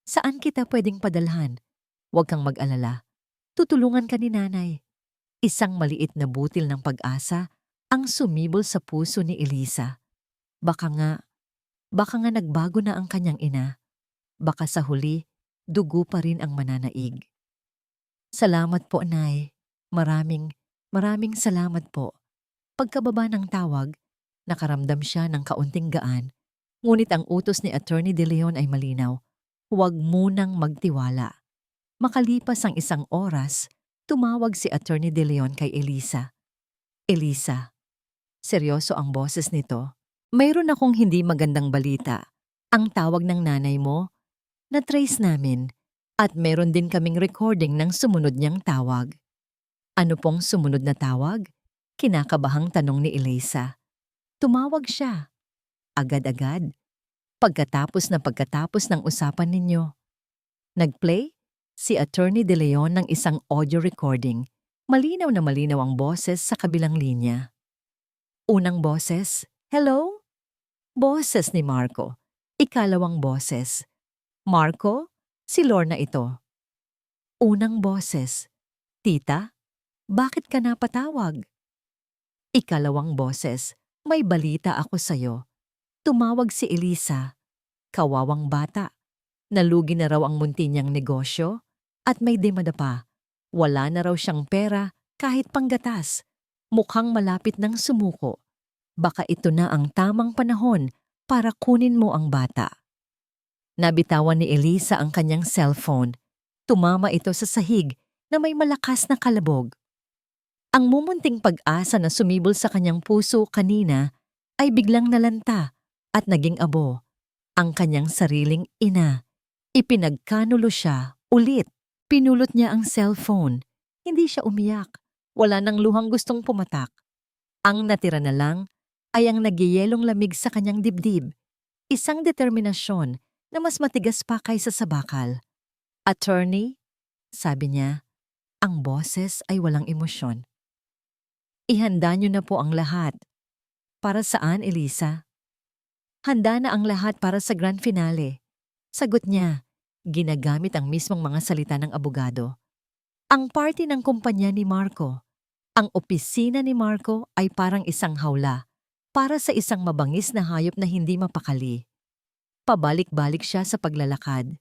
Saan kita pwedeng padalhan? Huwag kang mag-alala. Tutulungan ka ni Nanay. Isang maliit na butil ng pag-asa ang sumibol sa puso ni Elisa. Baka nga nagbago na ang kanyang ina. Baka sa huli, dugo pa rin ang mananaig. Salamat po, Nay. Maraming salamat po. Pagkababa ng tawag, nakaramdam siya ng kaunting gaan, ngunit ang utos ni Attorney De Leon ay malinaw. Huwag munang magtiwala. Makalipas ang isang oras, tumawag si Attorney De Leon kay Elisa. Elisa, seryoso ang boses nito. Mayroon akong hindi magandang balita. Ang tawag ng nanay mo, na-trace namin, at meron din kaming recording ng sumunod niyang tawag. Ano pong sumunod na tawag? Kinakabahang tanong ni Elisa. Tumawag siya. Agad-agad. Pagkatapos ng usapan ninyo. Nag-play si Attorney De Leon ng isang audio recording. Malinaw na malinaw ang boses sa kabilang linya. Unang boses, hello? Boses ni Marco. Ikalawang boses, Marco, si Lorna ito. Unang boses, Tita, bakit ka napatawag? Ikalawang boses, may balita ako sa'yo. Tumawag si Elisa. Kawawang bata. Nalugi na raw ang munti niyang negosyo at may demanda pa. Wala na raw siyang pera kahit panggatas. Mukhang malapit ng sumuko. Baka ito na ang tamang panahon para kunin mo ang bata. Nabitawan ni Elisa ang kanyang cellphone. Tumama ito sa sahig na may malakas na kalabog. Ang mumunting pag-asa na sumibol sa kanyang puso kanina ay biglang nalanta at naging abo. Ang kanyang sariling ina. Ipinagkanulo siya ulit. Pinulot niya ang cellphone. Hindi siya umiyak. Wala nang luhang gustong pumatak. Ang natira na lang ay ang nagyayelong lamig sa kanyang dibdib. Isang determinasyon na mas matigas pa kaysa sa bakal. Attorney, sabi niya, ang boses ay walang emosyon. Ihanda niyo na po ang lahat. Para saan, Elisa? Handa na ang lahat para sa grand finale. Sagot niya, ginagamit ang mismong mga salita ng abogado. Ang party ng kumpanya ni Marco. Ang opisina ni Marco ay parang isang hawla para sa isang mabangis na hayop na hindi mapakali. Pabalik-balik siya sa paglalakad.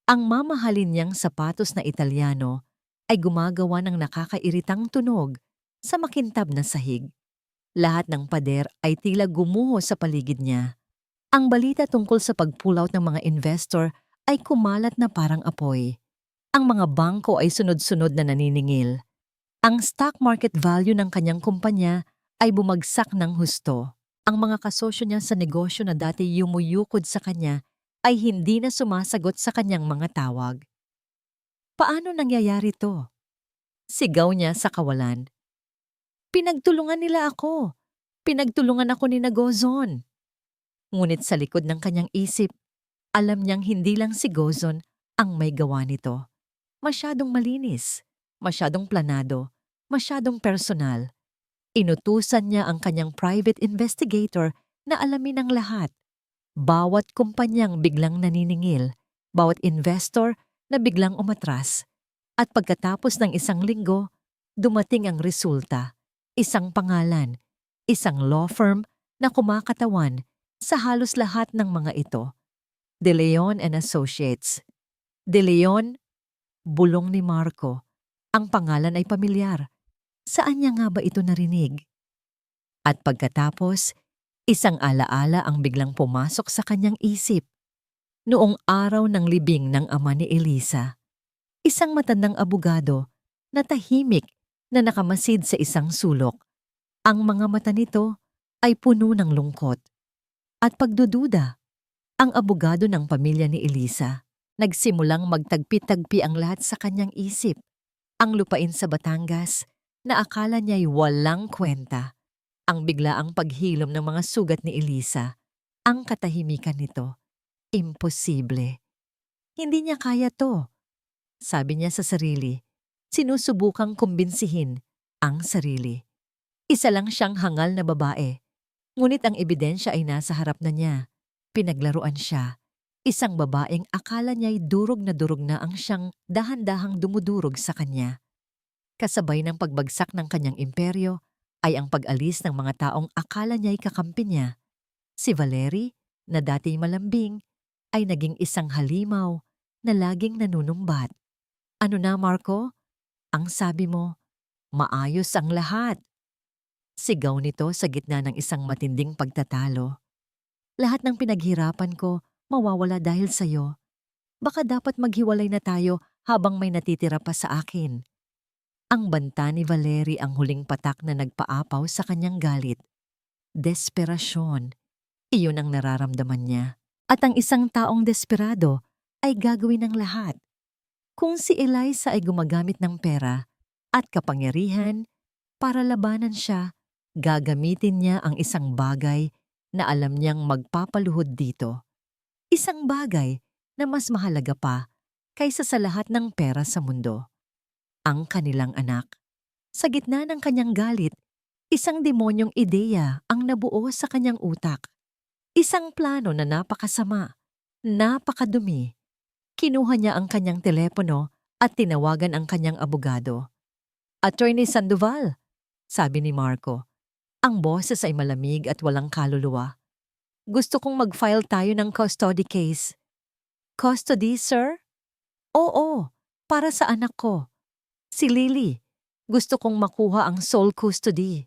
Ang mamahalin niyang sapatos na Italyano ay gumagawa ng nakakairitang tunog sa makintab na sahig. Lahat ng pader ay tila gumuho sa paligid niya. Ang balita tungkol sa pag-pull out ng mga investor ay kumalat na parang apoy. Ang mga bangko ay sunod-sunod na naniningil. Ang stock market value ng kanyang kumpanya ay bumagsak ng husto. Ang mga kasosyo niya sa negosyo na dati yumuyukod sa kanya ay hindi na sumasagot sa kanyang mga tawag. Paano nangyayari to? Sigaw niya sa kawalan. Pinagtulungan nila ako. Pinagtulungan ako ni Gozon. Ngunit sa likod ng kanyang isip, alam niyang hindi lang si Gozon ang may gawa nito. Masyadong malinis, masyadong planado, masyadong personal. Inutusan niya ang kanyang private investigator na alamin ang lahat. Bawat kumpanyang biglang naniningil, bawat investor na biglang umatras. At pagkatapos ng isang linggo, dumating ang resulta. Isang pangalan, isang law firm na kumakatawan sa halos lahat ng mga ito. De Leon and Associates. De Leon, bulong ni Marco. Ang pangalan ay pamilyar. Saan niya nga ba ito narinig? At pagkatapos, isang alaala ang biglang pumasok sa kanyang isip. Noong araw ng libing ng ama ni Elisa, isang matandang abogado na tahimik na nakamasid sa isang sulok. Ang mga mata nito ay puno ng lungkot at pagdududa. Ang abogado ng pamilya ni Elisa, nagsimulang magtagpi-tagpi ang lahat sa kanyang isip. Ang lupain sa Batangas na akala niya'y walang kwenta. Ang biglaang paghilom ng mga sugat ni Elisa, ang katahimikan nito. Imposible. Hindi niya kaya to. Sabi niya sa sarili, sinusubukang kumbinsihin ang sarili. Isa lang siyang hangal na babae. Ngunit ang ebidensya ay nasa harap na niya. Pinaglaruan siya. Isang babaeng akala niya'y durog na ang siyang dahan-dahang dumudurog sa kanya. Kasabay ng pagbagsak ng kanyang imperyo ay ang pag-alis ng mga taong akala niya'y kakampi niya. Si Valerie, na dati malambing, ay naging isang halimaw na laging nanunumbat. Ano na, Marco? Ang sabi mo, maayos ang lahat. Sigaw nito sa gitna ng isang matinding pagtatalo. Lahat ng pinaghirapan ko mawawala dahil sa'yo. Baka dapat maghiwalay na tayo habang may natitira pa sa akin. Ang banta ni Valerie ang huling patak na nagpaapaw sa kanyang galit. Desperasyon. Iyon ang nararamdaman niya. At ang isang taong desperado ay gagawin ng lahat. Kung si Eliza ay gumagamit ng pera at kapangyarihan para labanan siya, gagamitin niya ang isang bagay na alam niyang magpapaluhod dito. Isang bagay na mas mahalaga pa kaysa sa lahat ng pera sa mundo. Ang kanilang anak. Sa gitna ng kanyang galit, isang demonyong ideya ang nabuo sa kanyang utak. Isang plano na napakasama, napakadumi. Kinuha niya ang kanyang telepono at tinawagan ang kanyang abogado. Attorney Sandoval, sabi ni Marco. Ang boses ay malamig at walang kaluluwa. Gusto kong mag-file tayo ng custody case. Custody, sir? Oo, para sa anak ko. Si Lily. Gusto kong makuha ang sole custody.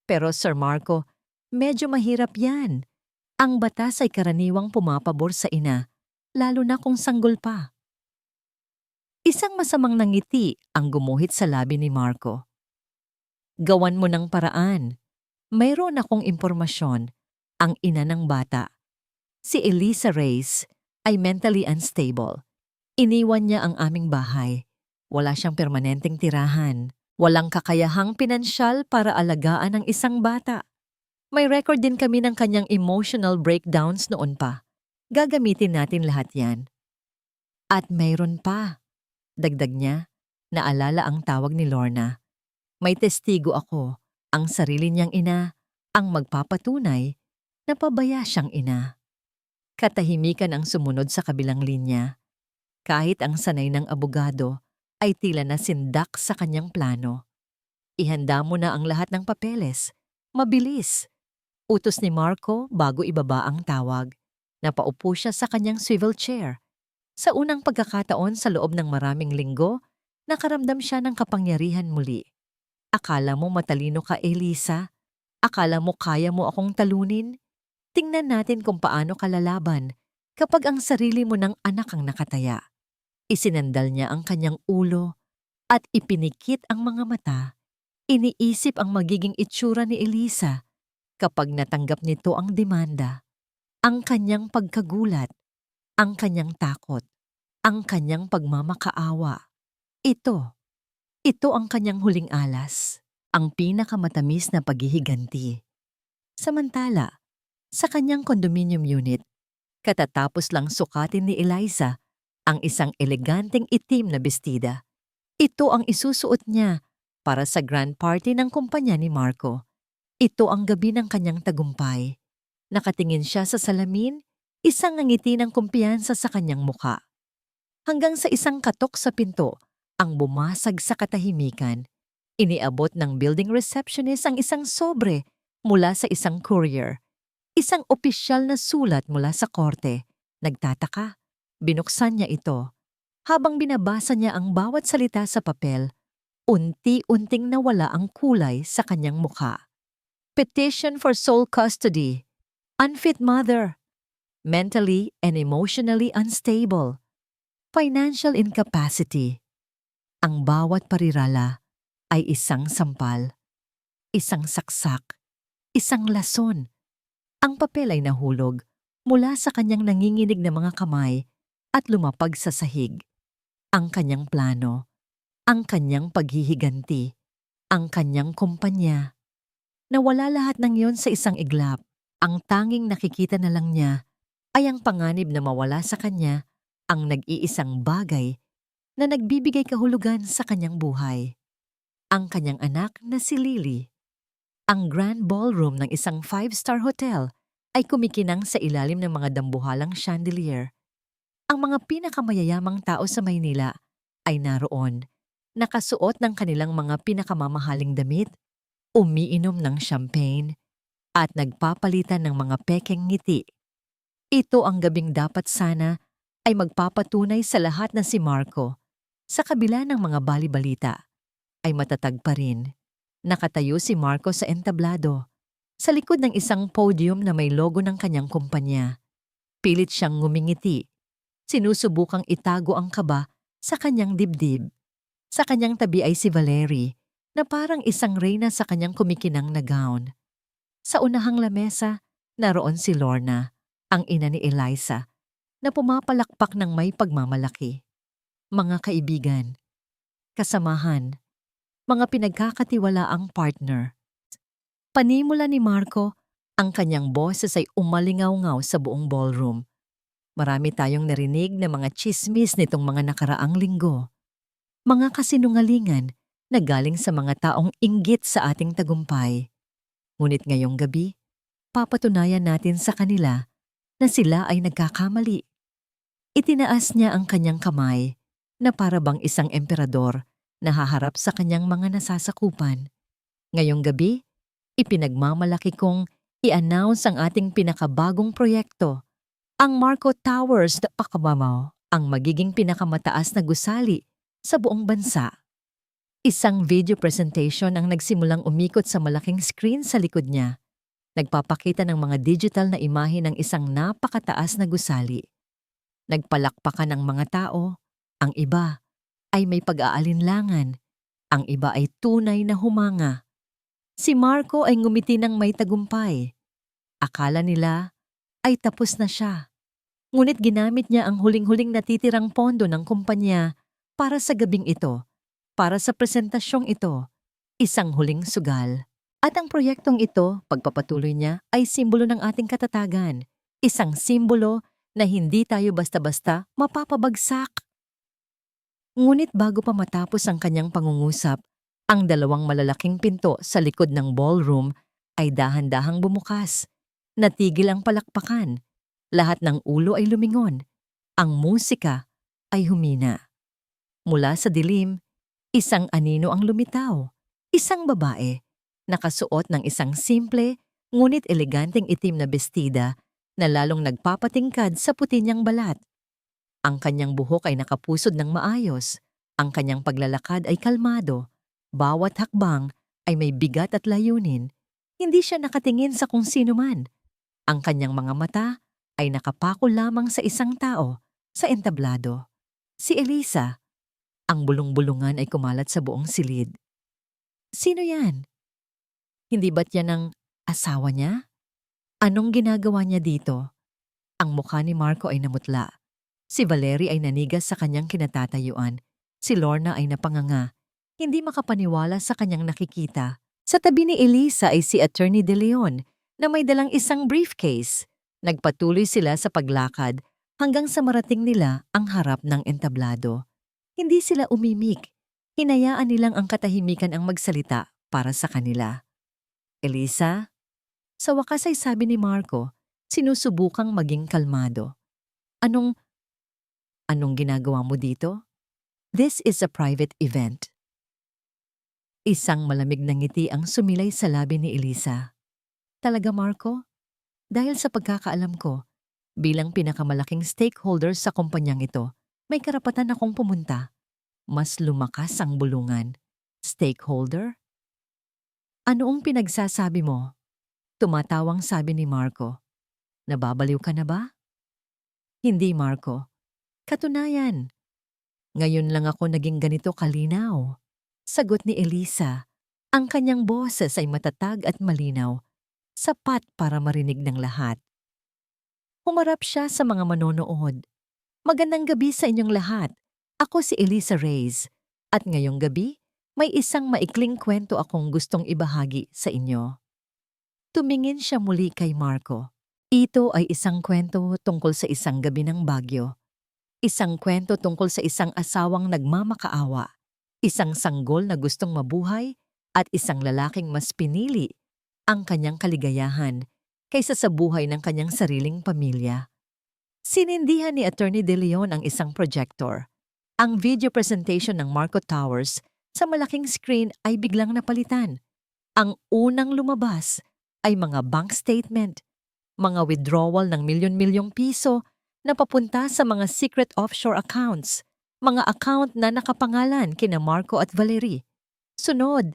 Pero Sir Marco, medyo mahirap yan. Ang batas ay karaniwang pumapabor sa ina, lalo na kung sanggol pa. Isang masamang nangiti ang gumuhit sa labi ni Marco. Gawan mo ng paraan. Mayroon akong impormasyon, ang ina ng bata. Si Elisa Reyes ay mentally unstable. Iniwan niya ang aming bahay. Wala siyang permanenteng tirahan. Walang kakayahang pinansyal para alagaan ang isang bata. May record din kami ng kanyang emotional breakdowns noon pa. Gagamitin natin lahat yan. At mayroon pa. Dagdag niya, naalala ang tawag ni Lorna. May testigo ako. Ang sarili niyang ina ang magpapatunay na pabaya siyang ina. Katahimikan ang sumunod sa kabilang linya. Kahit ang sanay ng abogado ay tila nasindak sa kanyang plano. Ihanda mo na ang lahat ng papeles. Mabilis. Utos ni Marco bago ibaba ang tawag. Napaupo siya sa kanyang swivel chair. Sa unang pagkakataon sa loob ng maraming linggo, nakaramdam siya ng kapangyarihan muli. Akala mo matalino ka, Elisa? Akala mo kaya mo akong talunin? Tingnan natin kung paano ka lalaban kapag ang sarili mo ng anak ang nakataya. Isinandal niya ang kanyang ulo at ipinikit ang mga mata. Iniisip ang magiging itsura ni Elisa kapag natanggap nito ang demanda, ang kanyang pagkagulat, ang kanyang takot, ang kanyang pagmamakaawa. Ito ang kanyang huling alas, ang pinakamatamis na paghihiganti. Samantala, sa kanyang condominium unit, katatapos lang sukatin ni Eliza ang isang eleganteng itim na bestida. Ito ang isusuot niya para sa grand party ng kumpanya ni Marco. Ito ang gabi ng kanyang tagumpay. Nakatingin siya sa salamin, isang ngiti ng kumpiyansa sa kanyang muka. Hanggang sa isang katok sa pinto, ang bumasag sa katahimikan. Iniabot ng building receptionist ang isang sobre mula sa isang courier. Isang opisyal na sulat mula sa korte. Nagtataka. Binuksan niya ito. Habang binabasa niya ang bawat salita sa papel, unti-unting nawala ang kulay sa kanyang mukha. Petition for sole custody. Unfit mother. Mentally and emotionally unstable. Financial incapacity. Ang bawat parirala ay isang sampal, isang saksak, isang lason. Ang papel ay nahulog mula sa kanyang nanginginig na mga kamay at lumapag sa sahig. Ang kanyang plano, ang kanyang paghihiganti, ang kanyang kumpanya. Nawala lahat ng yon sa isang iglap. Ang tanging nakikita na lang niya ay ang panganib na mawala sa kanya ang nag-iisang bagay na nagbibigay kahulugan sa kanyang buhay. Ang kanyang anak na si Lily. Ang grand ballroom ng isang 5-star hotel ay kumikinang sa ilalim ng mga dambuhalang chandelier. Ang mga pinakamayayamang tao sa Maynila ay naroon, nakasuot ng kanilang mga pinakamamahaling damit, umiinom ng champagne, at nagpapalitan ng mga pekeng ngiti. Ito ang gabing dapat sana ay magpapatunay sa lahat na si Marco, sa kabila ng mga bali-balita, ay matatag pa rin. Nakatayo si Marco sa entablado, sa likod ng isang podium na may logo ng kanyang kumpanya. Pilit siyang ngumingiti. Sinusubukang itago ang kaba sa kanyang dibdib. Sa kanyang tabi ay si Valerie, na parang isang reyna sa kanyang kumikinang na gown. Sa unahang lamesa, naroon si Lorna, ang ina ni Eliza, na pumapalakpak ng may pagmamalaki. Mga kaibigan, kasamahan, mga pinagkakatiwalaang partner. Panimula ni Marco, ang kanyang boses ay umalingaw-ngaw sa buong ballroom. Marami tayong narinig na mga tsismis nitong mga nakaraang linggo. Mga kasinungalingan na galing sa mga taong inggit sa ating tagumpay. Ngunit ngayong gabi, papatunayan natin sa kanila na sila ay nagkakamali. Itinaas niya ang kanyang kamay na para bang isang emperador na haharap sa kanyang mga nasasakupan. Ngayong gabi, ipinagmamalaki kong i-announce ang ating pinakabagong proyekto, ang Marco Towers na Pacabamaw, ang magiging pinakamataas na gusali sa buong bansa. Isang video presentation ang nagsimulang umikot sa malaking screen sa likod niya. Nagpapakita ng mga digital na imahe ng isang napakataas na gusali. Nagpalakpakan ang mga tao, ang iba ay may pag-aalinlangan, ang iba ay tunay na humanga. Si Marco ay ngumiti ng may tagumpay. Akala nila ay tapos na siya. Ngunit ginamit niya ang huling-huling natitirang pondo ng kumpanya para sa gabing ito, para sa presentasyong ito, isang huling sugal. At ang proyektong ito, pagpapatuloy niya, ay simbolo ng ating katatagan, isang simbolo na hindi tayo basta-basta mapapabagsak. Ngunit bago pa matapos ang kanyang pangungusap, ang dalawang malalaking pinto sa likod ng ballroom ay dahan-dahang bumukas. Natigil ang palakpakan. Lahat ng ulo ay lumingon. Ang musika ay humina. Mula sa dilim, isang anino ang lumitaw. Isang babae, nakasuot ng isang simple ngunit eleganteng itim na bestida na lalong nagpapatingkad sa puti niyang balat. Ang kanyang buhok ay nakapusod ng maayos. Ang kanyang paglalakad ay kalmado. Bawat hakbang ay may bigat at layunin. Hindi siya nakatingin sa kung sino man. Ang kanyang mga mata ay nakapako lamang sa isang tao sa entablado. Si Eliza. Ang bulong-bulungan ay kumalat sa buong silid. Sino yan? Hindi ba't yan ang Asawa niya? Anong ginagawa niya dito? Ang mukha ni Marco ay namutla. Si Valerie ay nanigas sa kanyang kinatatayuan. Si Lorna ay napanganga. Hindi makapaniwala sa kanyang nakikita. Sa tabi ni Elisa ay si Attorney De Leon na may dalang isang briefcase. Nagpatuloy sila sa paglakad hanggang sa marating nila ang harap ng entablado. Hindi sila umimik. Hinayaan nilang ang katahimikan ang magsalita para sa kanila. Elisa? Sa wakas ay sabi ni Marco, sinusubukang maging kalmado. Anong ginagawa mo dito? This is a private event. Isang malamig na ngiti ang sumilay sa labi ni Elisa. Talaga, Marco? Dahil sa pagkakaalam ko, bilang pinakamalaking stakeholder sa kumpanyang ito, may karapatan akong pumunta. Mas lumakas ang bulungan. Stakeholder? Anoong pinagsasabi mo? Tumatawang sabi ni Marco. Nababaliw ka na ba? Hindi, Marco. Katunayan. Ngayon lang ako naging ganito kalinaw. Sagot ni Elisa. Ang kanyang boses ay matatag at malinaw. Sapat para marinig ng lahat. Humarap siya sa mga manonood. Magandang gabi sa inyong lahat. Ako si Elisa Reyes. At ngayong gabi, may isang maikling kwento akong gustong ibahagi sa inyo. Tumingin siya muli kay Marco. Ito ay isang kwento tungkol sa isang gabi ng Baguio. Isang kwento tungkol sa isang asawang nagmamakaawa. Isang sanggol na gustong mabuhay at isang lalaking mas pinili ang kanyang kaligayahan kaysa sa buhay ng kanyang sariling pamilya. Sinindihan ni Attorney De Leon ang isang projector. Ang video presentation ng Marco Towers sa malaking screen ay biglang napalitan. Ang unang lumabas ay mga bank statement, mga withdrawal ng milyon-milyong piso na papunta sa mga secret offshore accounts, mga account na nakapangalan kina Marco at Valerie. Sunod,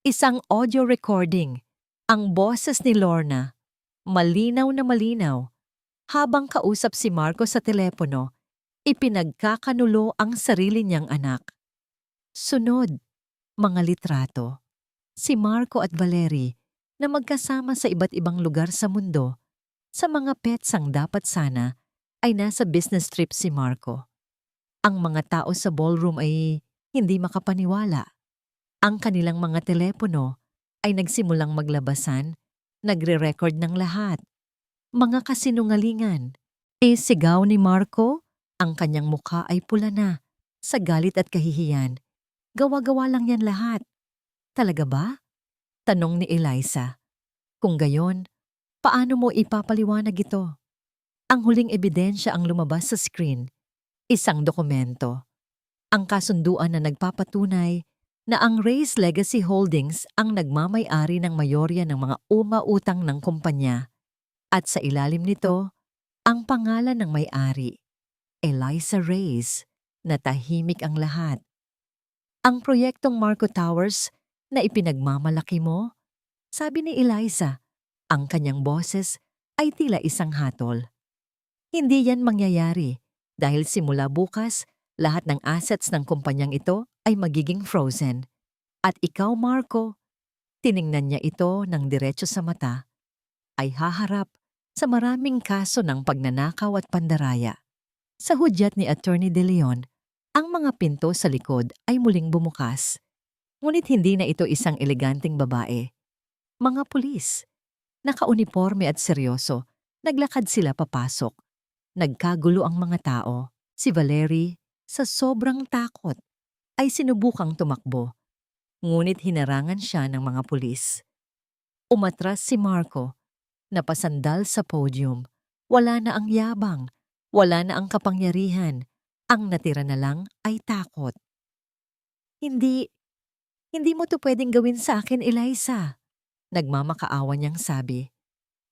isang audio recording, ang boses ni Lorna, malinaw na malinaw. Habang kausap si Marco sa telepono, ipinagkakanulo ang sarili niyang anak. Sunod, mga litrato. Si Marco at Valerie na magkasama sa iba't ibang lugar sa mundo. Sa mga petsang dapat sana ay nasa business trip si Marco. Ang mga tao sa ballroom ay hindi makapaniwala. Ang kanilang mga telepono ay nagsimulang maglabasan, nagre-record ng lahat. Mga kasinungalingan. Sigaw ni Marco, ang kanyang mukha ay pula na, sa galit at kahihiyan. Gawa-gawa lang yan lahat. Talaga ba? Tanong ni Eliza. Kung gayon, paano mo ipapaliwanag ito? Ang huling ebidensya ang lumabas sa screen. Isang dokumento. Ang kasunduan na nagpapatunay na ang Reyes Legacy Holdings ang nagmamay-ari ng mayorya ng mga umautang ng kumpanya. At sa ilalim nito, ang pangalan ng may-ari, Eliza Reyes, na tahimik ang lahat. Ang proyektong Marco Towers na ipinagmamalaki mo, sabi ni Eliza, ang kanyang boses ay tila isang hatol. Hindi yan mangyayari dahil simula bukas, lahat ng assets ng kumpanyang ito ay magiging frozen. At ikaw, Marco, tiningnan niya ito ng diretso sa mata, ay haharap sa maraming kaso ng pagnanakaw at pandaraya. Sa hudyat ni Attorney De Leon, ang mga pinto sa likod ay muling bumukas. Ngunit hindi na ito isang eleganteng babae. Mga pulis, nakauniporme at seryoso, naglakad sila papasok. Nagkagulo ang mga tao. Si Valerie, sa sobrang takot, ay sinubukang tumakbo. Ngunit hinarangan siya ng mga pulis. Umatras si Marco, napasandal sa podium. Wala na ang yabang, wala na ang kapangyarihan. Ang natira na lang ay takot. Hindi mo to pwedeng gawin sa akin, Eliza. Nagmamakaawa niyang sabi.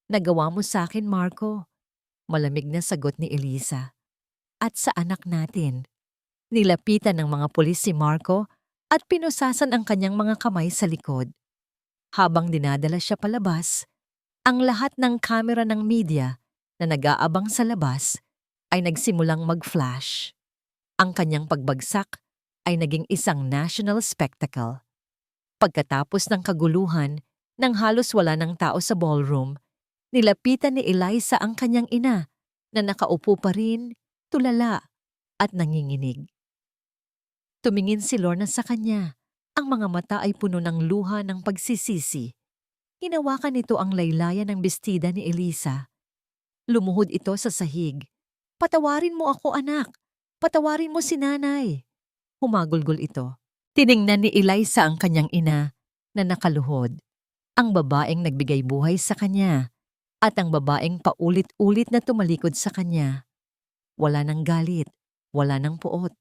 Nagawa mo sa akin, Marco. Malamig na sagot ni Elisa. At sa anak natin. Nilapitan ng mga pulis si Marco at pinusasan ang kanyang mga kamay sa likod. Habang dinadala siya palabas, ang lahat ng kamera ng media na nag-aabang sa labas ay nagsimulang mag-flash. Ang kanyang pagbagsak ay naging isang national spectacle. Pagkatapos ng kaguluhan, Nang halos wala ng tao sa ballroom, nilapitan ni Eliza ang kanyang ina na nakaupo pa rin, tulala at nanginginig. Tumingin si Lorna sa kanya. Ang mga mata ay puno ng luha ng pagsisisi. Hinawakan nito ang laylayan ng bestida ni Eliza. Lumuhod ito sa sahig. "Patawarin mo ako, anak. Patawarin mo si nanay." Humagulgol ito. Tiningnan ni Eliza ang kanyang ina na nakaluhod. Ang babaeng nagbigay buhay sa kanya at ang babaeng paulit-ulit na tumalikod sa kanya. Wala ng galit, wala ng puot.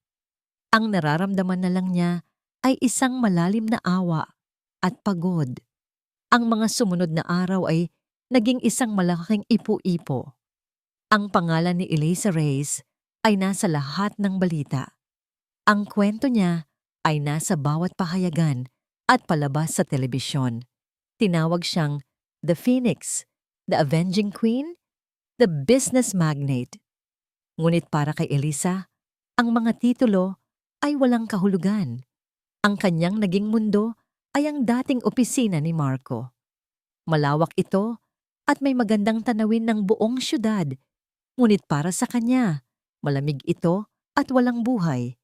Ang nararamdaman na lang niya ay isang malalim na awa at pagod. Ang mga sumunod na araw ay naging isang malaking ipo-ipo. Ang pangalan ni Eliza Reyes ay nasa lahat ng balita. Ang kwento niya ay nasa bawat pahayagan at palabas sa telebisyon. Tinawag siyang The Phoenix, The Avenging Queen, The Business Magnate. Ngunit para kay Eliza, ang mga titulo ay walang kahulugan. Ang kanyang naging mundo ay ang dating opisina ni Marco. Malawak ito at may magandang tanawin ng buong syudad. Ngunit para sa kanya, malamig ito at walang buhay.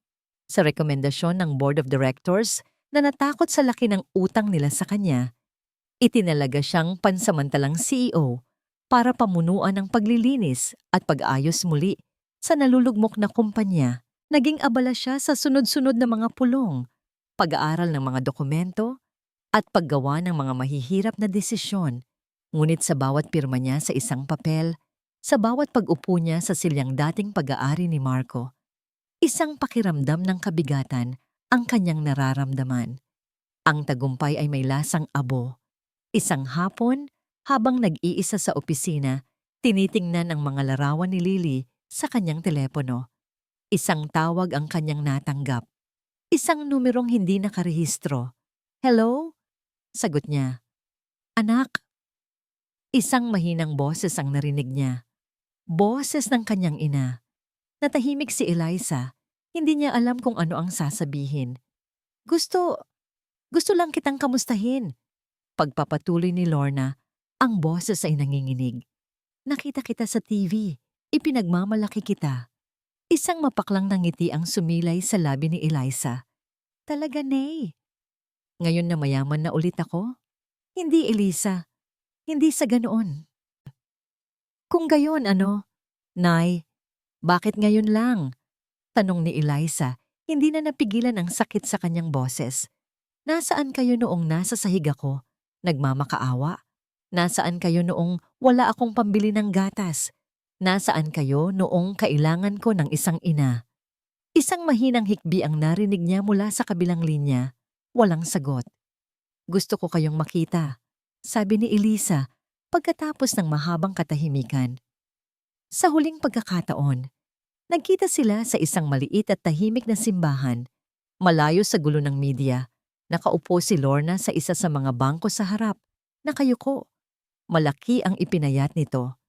Sa rekomendasyon ng Board of Directors na natakot sa laki ng utang nila sa kanya, itinalaga siyang pansamantalang CEO para pamunuan ang paglilinis at pag-ayos muli sa nalulugmok na kumpanya. Naging abala siya sa sunod-sunod na mga pulong, pag-aaral ng mga dokumento, at paggawa ng mga mahihirap na desisyon. Ngunit sa bawat pirma niya sa isang papel, sa bawat pag-upo niya sa silyang dating pag-aari ni Marco, isang pakiramdam ng kabigatan ang kanyang nararamdaman. Ang tagumpay ay may lasang abo. Isang hapon, habang nag-iisa sa opisina, tinitingnan ang mga larawan ni Lily sa kanyang telepono. Isang tawag ang kanyang natanggap. Isang numerong hindi nakarehistro. "Hello?" Sagot niya. "Anak." Isang mahinang boses ang narinig niya. Boses ng kanyang ina. Natahimik si Eliza. Hindi niya alam kung ano ang sasabihin. Gusto lang kitang kamustahin." Pagpapatuloy ni Lorna, ang boses ay nanginginig. "Nakita kita sa TV. Ipinagmamalaki kita." Isang mapaklang na ngiti ang sumilay sa labi ni Eliza. "Talaga, Nay? Ngayon na mayaman na ulit ako?" "Hindi, Eliza. Hindi sa ganoon." "Kung gayon, ano?" "Nay, bakit ngayon lang?" Tanong ni Eliza, hindi na napigilan ang sakit sa kanyang boses. "Nasaan kayo noong nasa sahig ako? Nagmamakaawa? Nasaan kayo noong wala akong pambili ng gatas? Nasaan kayo noong kailangan ko ng isang ina?" Isang mahinang hikbi ang narinig niya mula sa kabilang linya. Walang sagot. "Gusto ko kayong makita," sabi ni Eliza pagkatapos ng mahabang katahimikan. Sa huling pagkakataon, nagkita sila sa isang maliit at tahimik na simbahan, malayo sa gulo ng media. Nakaupo si Lorna sa isa sa mga bangko sa harap, nakayuko. Malaki ang ipinayat nito.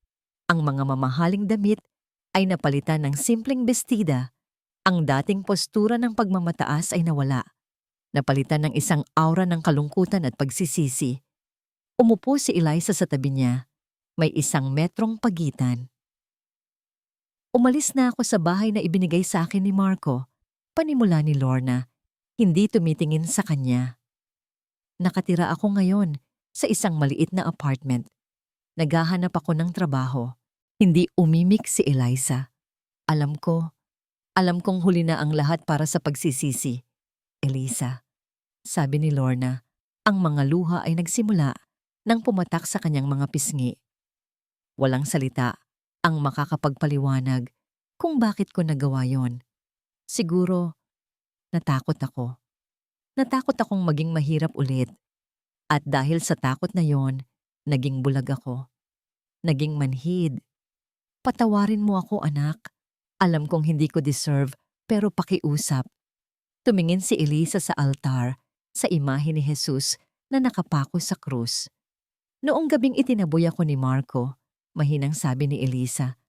Ang mga mamahaling damit ay napalitan ng simpleng bestida. Ang dating postura ng pagmamataas ay nawala. Napalitan ng isang aura ng kalungkutan at pagsisisi. Umupo si Eliza sa tabi niya. May 1 metrong pagitan. "Umalis na ako sa bahay na ibinigay sa akin ni Marco," panimula ni Lorna, hindi tumitingin sa kanya. "Nakatira ako ngayon sa isang maliit na apartment. Naghahanap ako ng trabaho." Hindi umimik si Eliza. Alam kong huli na ang lahat para sa pagsisisi." "Eliza," sabi ni Lorna, ang mga luha ay nagsimula nang pumatak sa kanyang mga pisngi. Walang salita ang makakapagpaliwanag kung bakit ko nagawa yon. Siguro, natakot ako. Natakot akong maging mahirap ulit. At dahil sa takot na yon, naging bulag ako. Naging manhid. Patawarin mo ako, anak. Alam kong hindi ko deserve, pero pakiusap." Tumingin si Eliza sa altar, sa imahe ni Jesus na nakapako sa krus. "Noong gabing itinaboy ako ni Marco," mahinang sabi ni Eliza.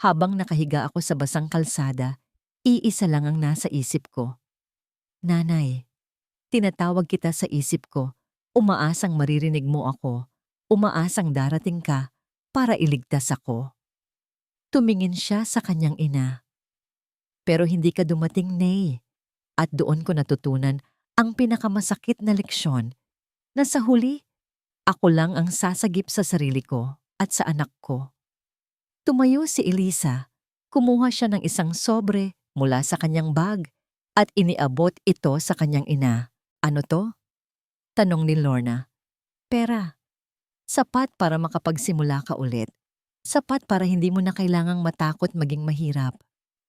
"Habang nakahiga ako sa basang kalsada, iisa lang ang nasa isip ko. Nanay, tinatawag kita sa isip ko Umaasang maririnig mo ako. Umaasang darating ka para iligtas ako. Tumingin siya sa kanyang ina. Pero hindi ka dumating, Nay. At doon ko natutunan ang pinakamasakit na leksyon na sa huli, ako lang ang sasagip sa sarili ko at sa anak ko. Tumayo si Elisa. Kumuha siya ng isang sobre mula sa kanyang bag at iniabot ito sa kanyang ina. Ano to? Tanong ni Lorna. Pera. Sapat para makapagsimula ka ulit. Sapat para hindi mo na kailangang matakot maging mahirap.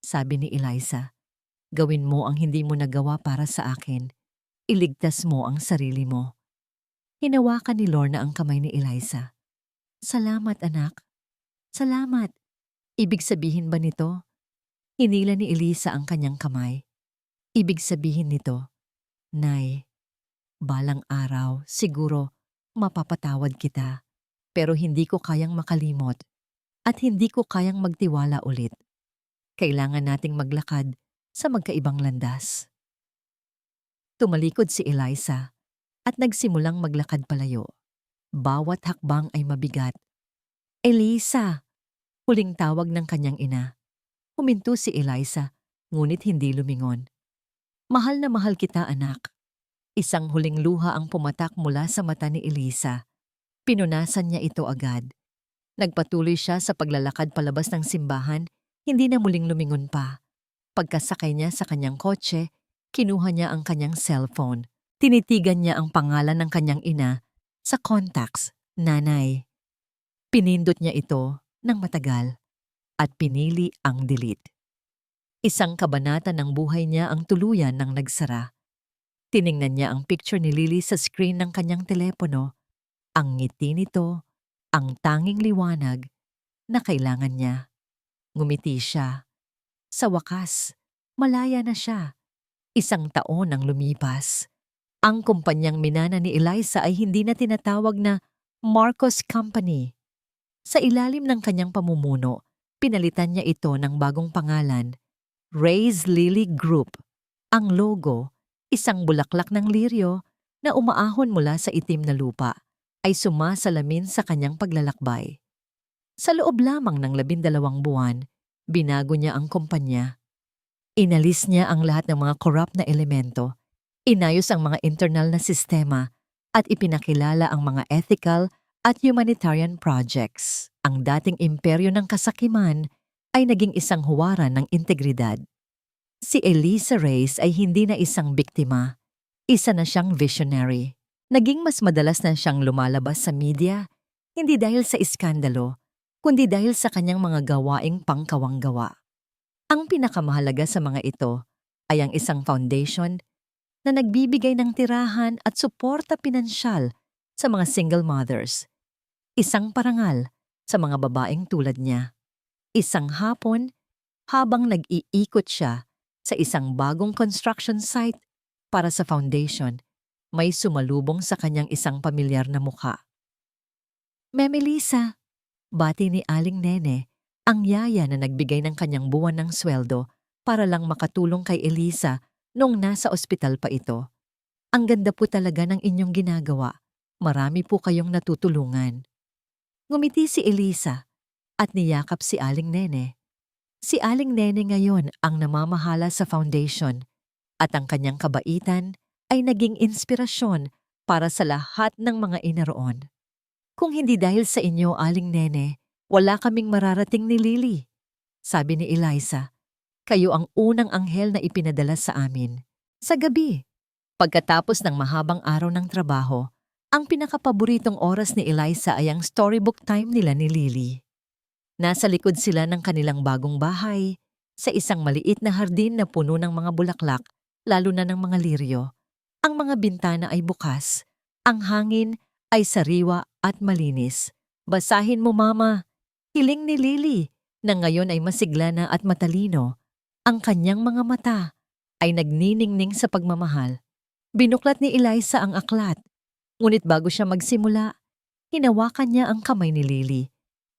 Sabi ni Eliza. Gawin mo ang hindi mo nagawa para sa akin. Iligtas mo ang sarili mo. Hinawakan ni Lorna ang kamay ni Eliza. Salamat, anak. Salamat. Ibig sabihin ba nito? Hinila ni Elisa ang kanyang kamay. Ibig sabihin nito, Nay, balang araw siguro mapapatawad kita, pero hindi ko kayang makalimot at hindi ko kayang magtiwala ulit. Kailangan nating maglakad sa magkaibang landas. Tumalikod si Eliza at nagsimulang maglakad palayo. Bawat hakbang ay mabigat. Elisa! Huling tawag ng kanyang ina. Huminto si Eliza, ngunit hindi lumingon. Mahal na mahal kita, anak. Isang huling luha ang pumatak mula sa mata ni Elisa. Pinunasan niya ito agad. Nagpatuloy siya sa paglalakad palabas ng simbahan, hindi na muling lumingon pa. Pagkasakay niya sa kanyang kotse, kinuha niya ang kanyang cellphone. Tinitigan niya ang pangalan ng kanyang ina sa contacts, Nanay. Pinindot niya ito ng matagal at pinili ang delete. Isang kabanata ng buhay niya ang tuluyan ng nagsara. Tiningnan niya ang picture ni Lily sa screen ng kanyang telepono. Ang ngiti nito, ang tanging liwanag na kailangan niya. Ngumiti siya. Sa wakas, malaya na siya. Isang taon ang lumipas. Ang kumpanyang minana ni Eliza ay hindi na tinatawag na Marcos Company. Sa ilalim ng kanyang pamumuno, pinalitan niya ito ng bagong pangalan, Ray's Lily Group. Ang logo, isang bulaklak ng liryo na umaahon mula sa itim na lupa, ay sumasalamin sa kanyang paglalakbay. Sa loob lamang ng 12 buwan, binago niya ang kumpanya. Inalis niya ang lahat ng mga corrupt na elemento, inayos ang mga internal na sistema, at ipinakilala ang mga ethical at humanitarian projects. Ang dating imperyo ng kasakiman ay naging isang huwaran ng integridad. Si Elisa Reyes ay hindi na isang biktima. Isa na siyang visionary. Naging mas madalas na siyang lumalabas sa media, hindi dahil sa iskandalo, kundi dahil sa kanyang mga gawaing pangkawanggawa. Ang pinakamahalaga sa mga ito ay ang isang foundation na nagbibigay ng tirahan at suporta pinansyal sa mga single mothers. Isang parangal sa mga babaeng tulad niya. Isang hapon, habang nag-iikot siya sa isang bagong construction site para sa foundation, may sumalubong sa kanyang isang pamilyar na mukha. Ma'am Elisa, bati ni Aling Nene, ang yaya na nagbigay ng kanyang buwan ng sweldo para lang makatulong kay Elisa noong nasa ospital pa ito. Ang ganda po talaga ng inyong ginagawa. Marami po kayong natutulungan. Ngumiti si Elisa at niyakap si Aling Nene. Si Aling Nene ngayon ang namamahala sa foundation at ang kanyang kabaitan ay naging inspirasyon para sa lahat ng mga inaroon. Kung hindi dahil sa inyo, Aling Nene, wala kaming mararating ni Lily. Sabi ni Eliza, kayo ang unang anghel na ipinadala sa amin. Sa gabi, pagkatapos ng mahabang araw ng trabaho, ang pinakapaboritong oras ni Eliza ay ang storybook time nila ni Lily. Nasa likod sila ng kanilang bagong bahay, sa isang maliit na hardin na puno ng mga bulaklak, lalo na ng mga liryo. Ang mga bintana ay bukas, ang hangin ay sariwa at malinis. Basahin mo, Mama. Hiling ni Lily, na ngayon ay masigla na at matalino. Ang kanyang mga mata ay nagniningning sa pagmamahal. Binuklat ni Eliza ang aklat. Ngunit bago siya magsimula, hinawakan niya ang kamay ni Lily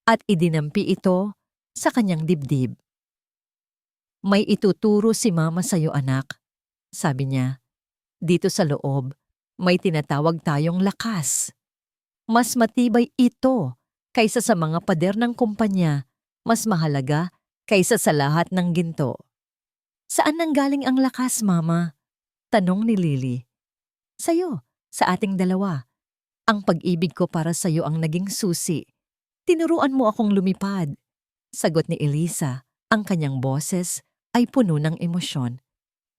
at idinampi ito sa kanyang dibdib. May ituturo si Mama sa'yo, anak, sabi niya. Dito sa loob, May tinatawag tayong lakas. Mas matibay ito kaysa sa mga pader ng kumpanya, mas mahalaga kaysa sa lahat ng ginto. Saan nanggaling ang lakas, Mama? Tanong ni Lily. Sa'yo, sa ating dalawa. Ang pag-ibig ko para sa'yo ang naging susi. Tinuruan mo akong lumipad. Sagot ni Elisa, ang kanyang boses ay puno ng emosyon.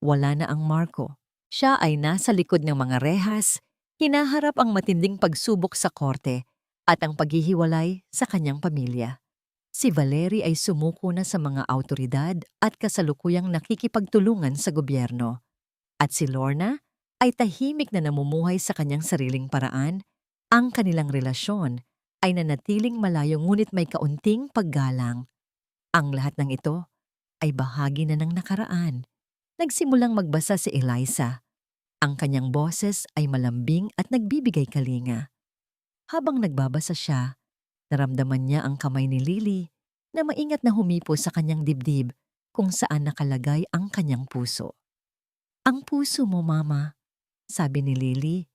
Wala na ang Marco. Siya ay nasa likod ng mga rehas, hinaharap ang matinding pagsubok sa korte at ang paghihiwalay sa kanyang pamilya. Si Valerie ay sumuko na sa mga awtoridad at kasalukuyang nakikipagtulungan sa gobyerno. At si Lorna ay tahimik na namumuhay sa kanyang sariling paraan. Ang kanilang relasyon ay nanatiling malayo ngunit may kaunting paggalang. Ang lahat ng ito ay bahagi na ng nakaraan. Nagsimulang magbasa si Eliza. Ang kanyang boses ay malambing at nagbibigay kalinga. Habang nagbabasa siya, naramdaman niya ang kamay ni Lily na maingat na humipo sa kanyang dibdib kung saan nakalagay ang kanyang puso. Ang puso mo, Mama, sabi ni Lily.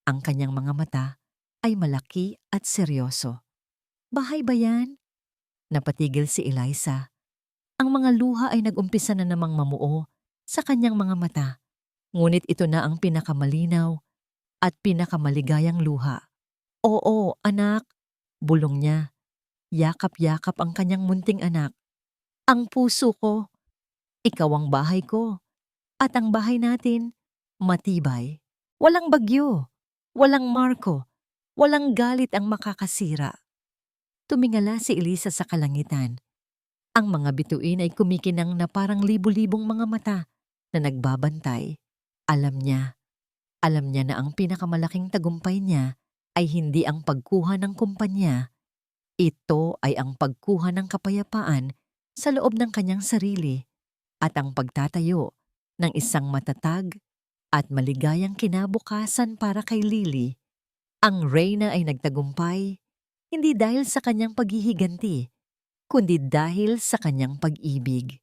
Ang kanyang mga mata ay malaki at seryoso. Bahay ba yan? Napatigil si Eliza. Ang mga luha ay nag-umpisa na namang mamuo sa kanyang mga mata. Ngunit ito na ang pinakamalinaw at pinakamaligayang luha. Oo, anak, bulong niya. Yakap-yakap ang kanyang munting anak. Ang puso ko, ikaw ang bahay ko. At ang bahay natin, matibay. Walang bagyo, walang Marco, walang galit ang makakasira. Tumingala si Elisa sa kalangitan. Ang mga bituin ay kumikinang na parang libu-libong mga mata na nagbabantay. Alam niya na ang pinakamalaking tagumpay niya ay hindi ang pagkuha ng kumpanya. Ito ay ang pagkuha ng kapayapaan sa loob ng kanyang sarili at ang pagtatayo ng isang matatag at maligayang kinabukasan para kay Lily. Ang reyna ay nagtagumpay hindi dahil sa kanyang paghihiganti, kundi dahil sa kanyang pag-ibig.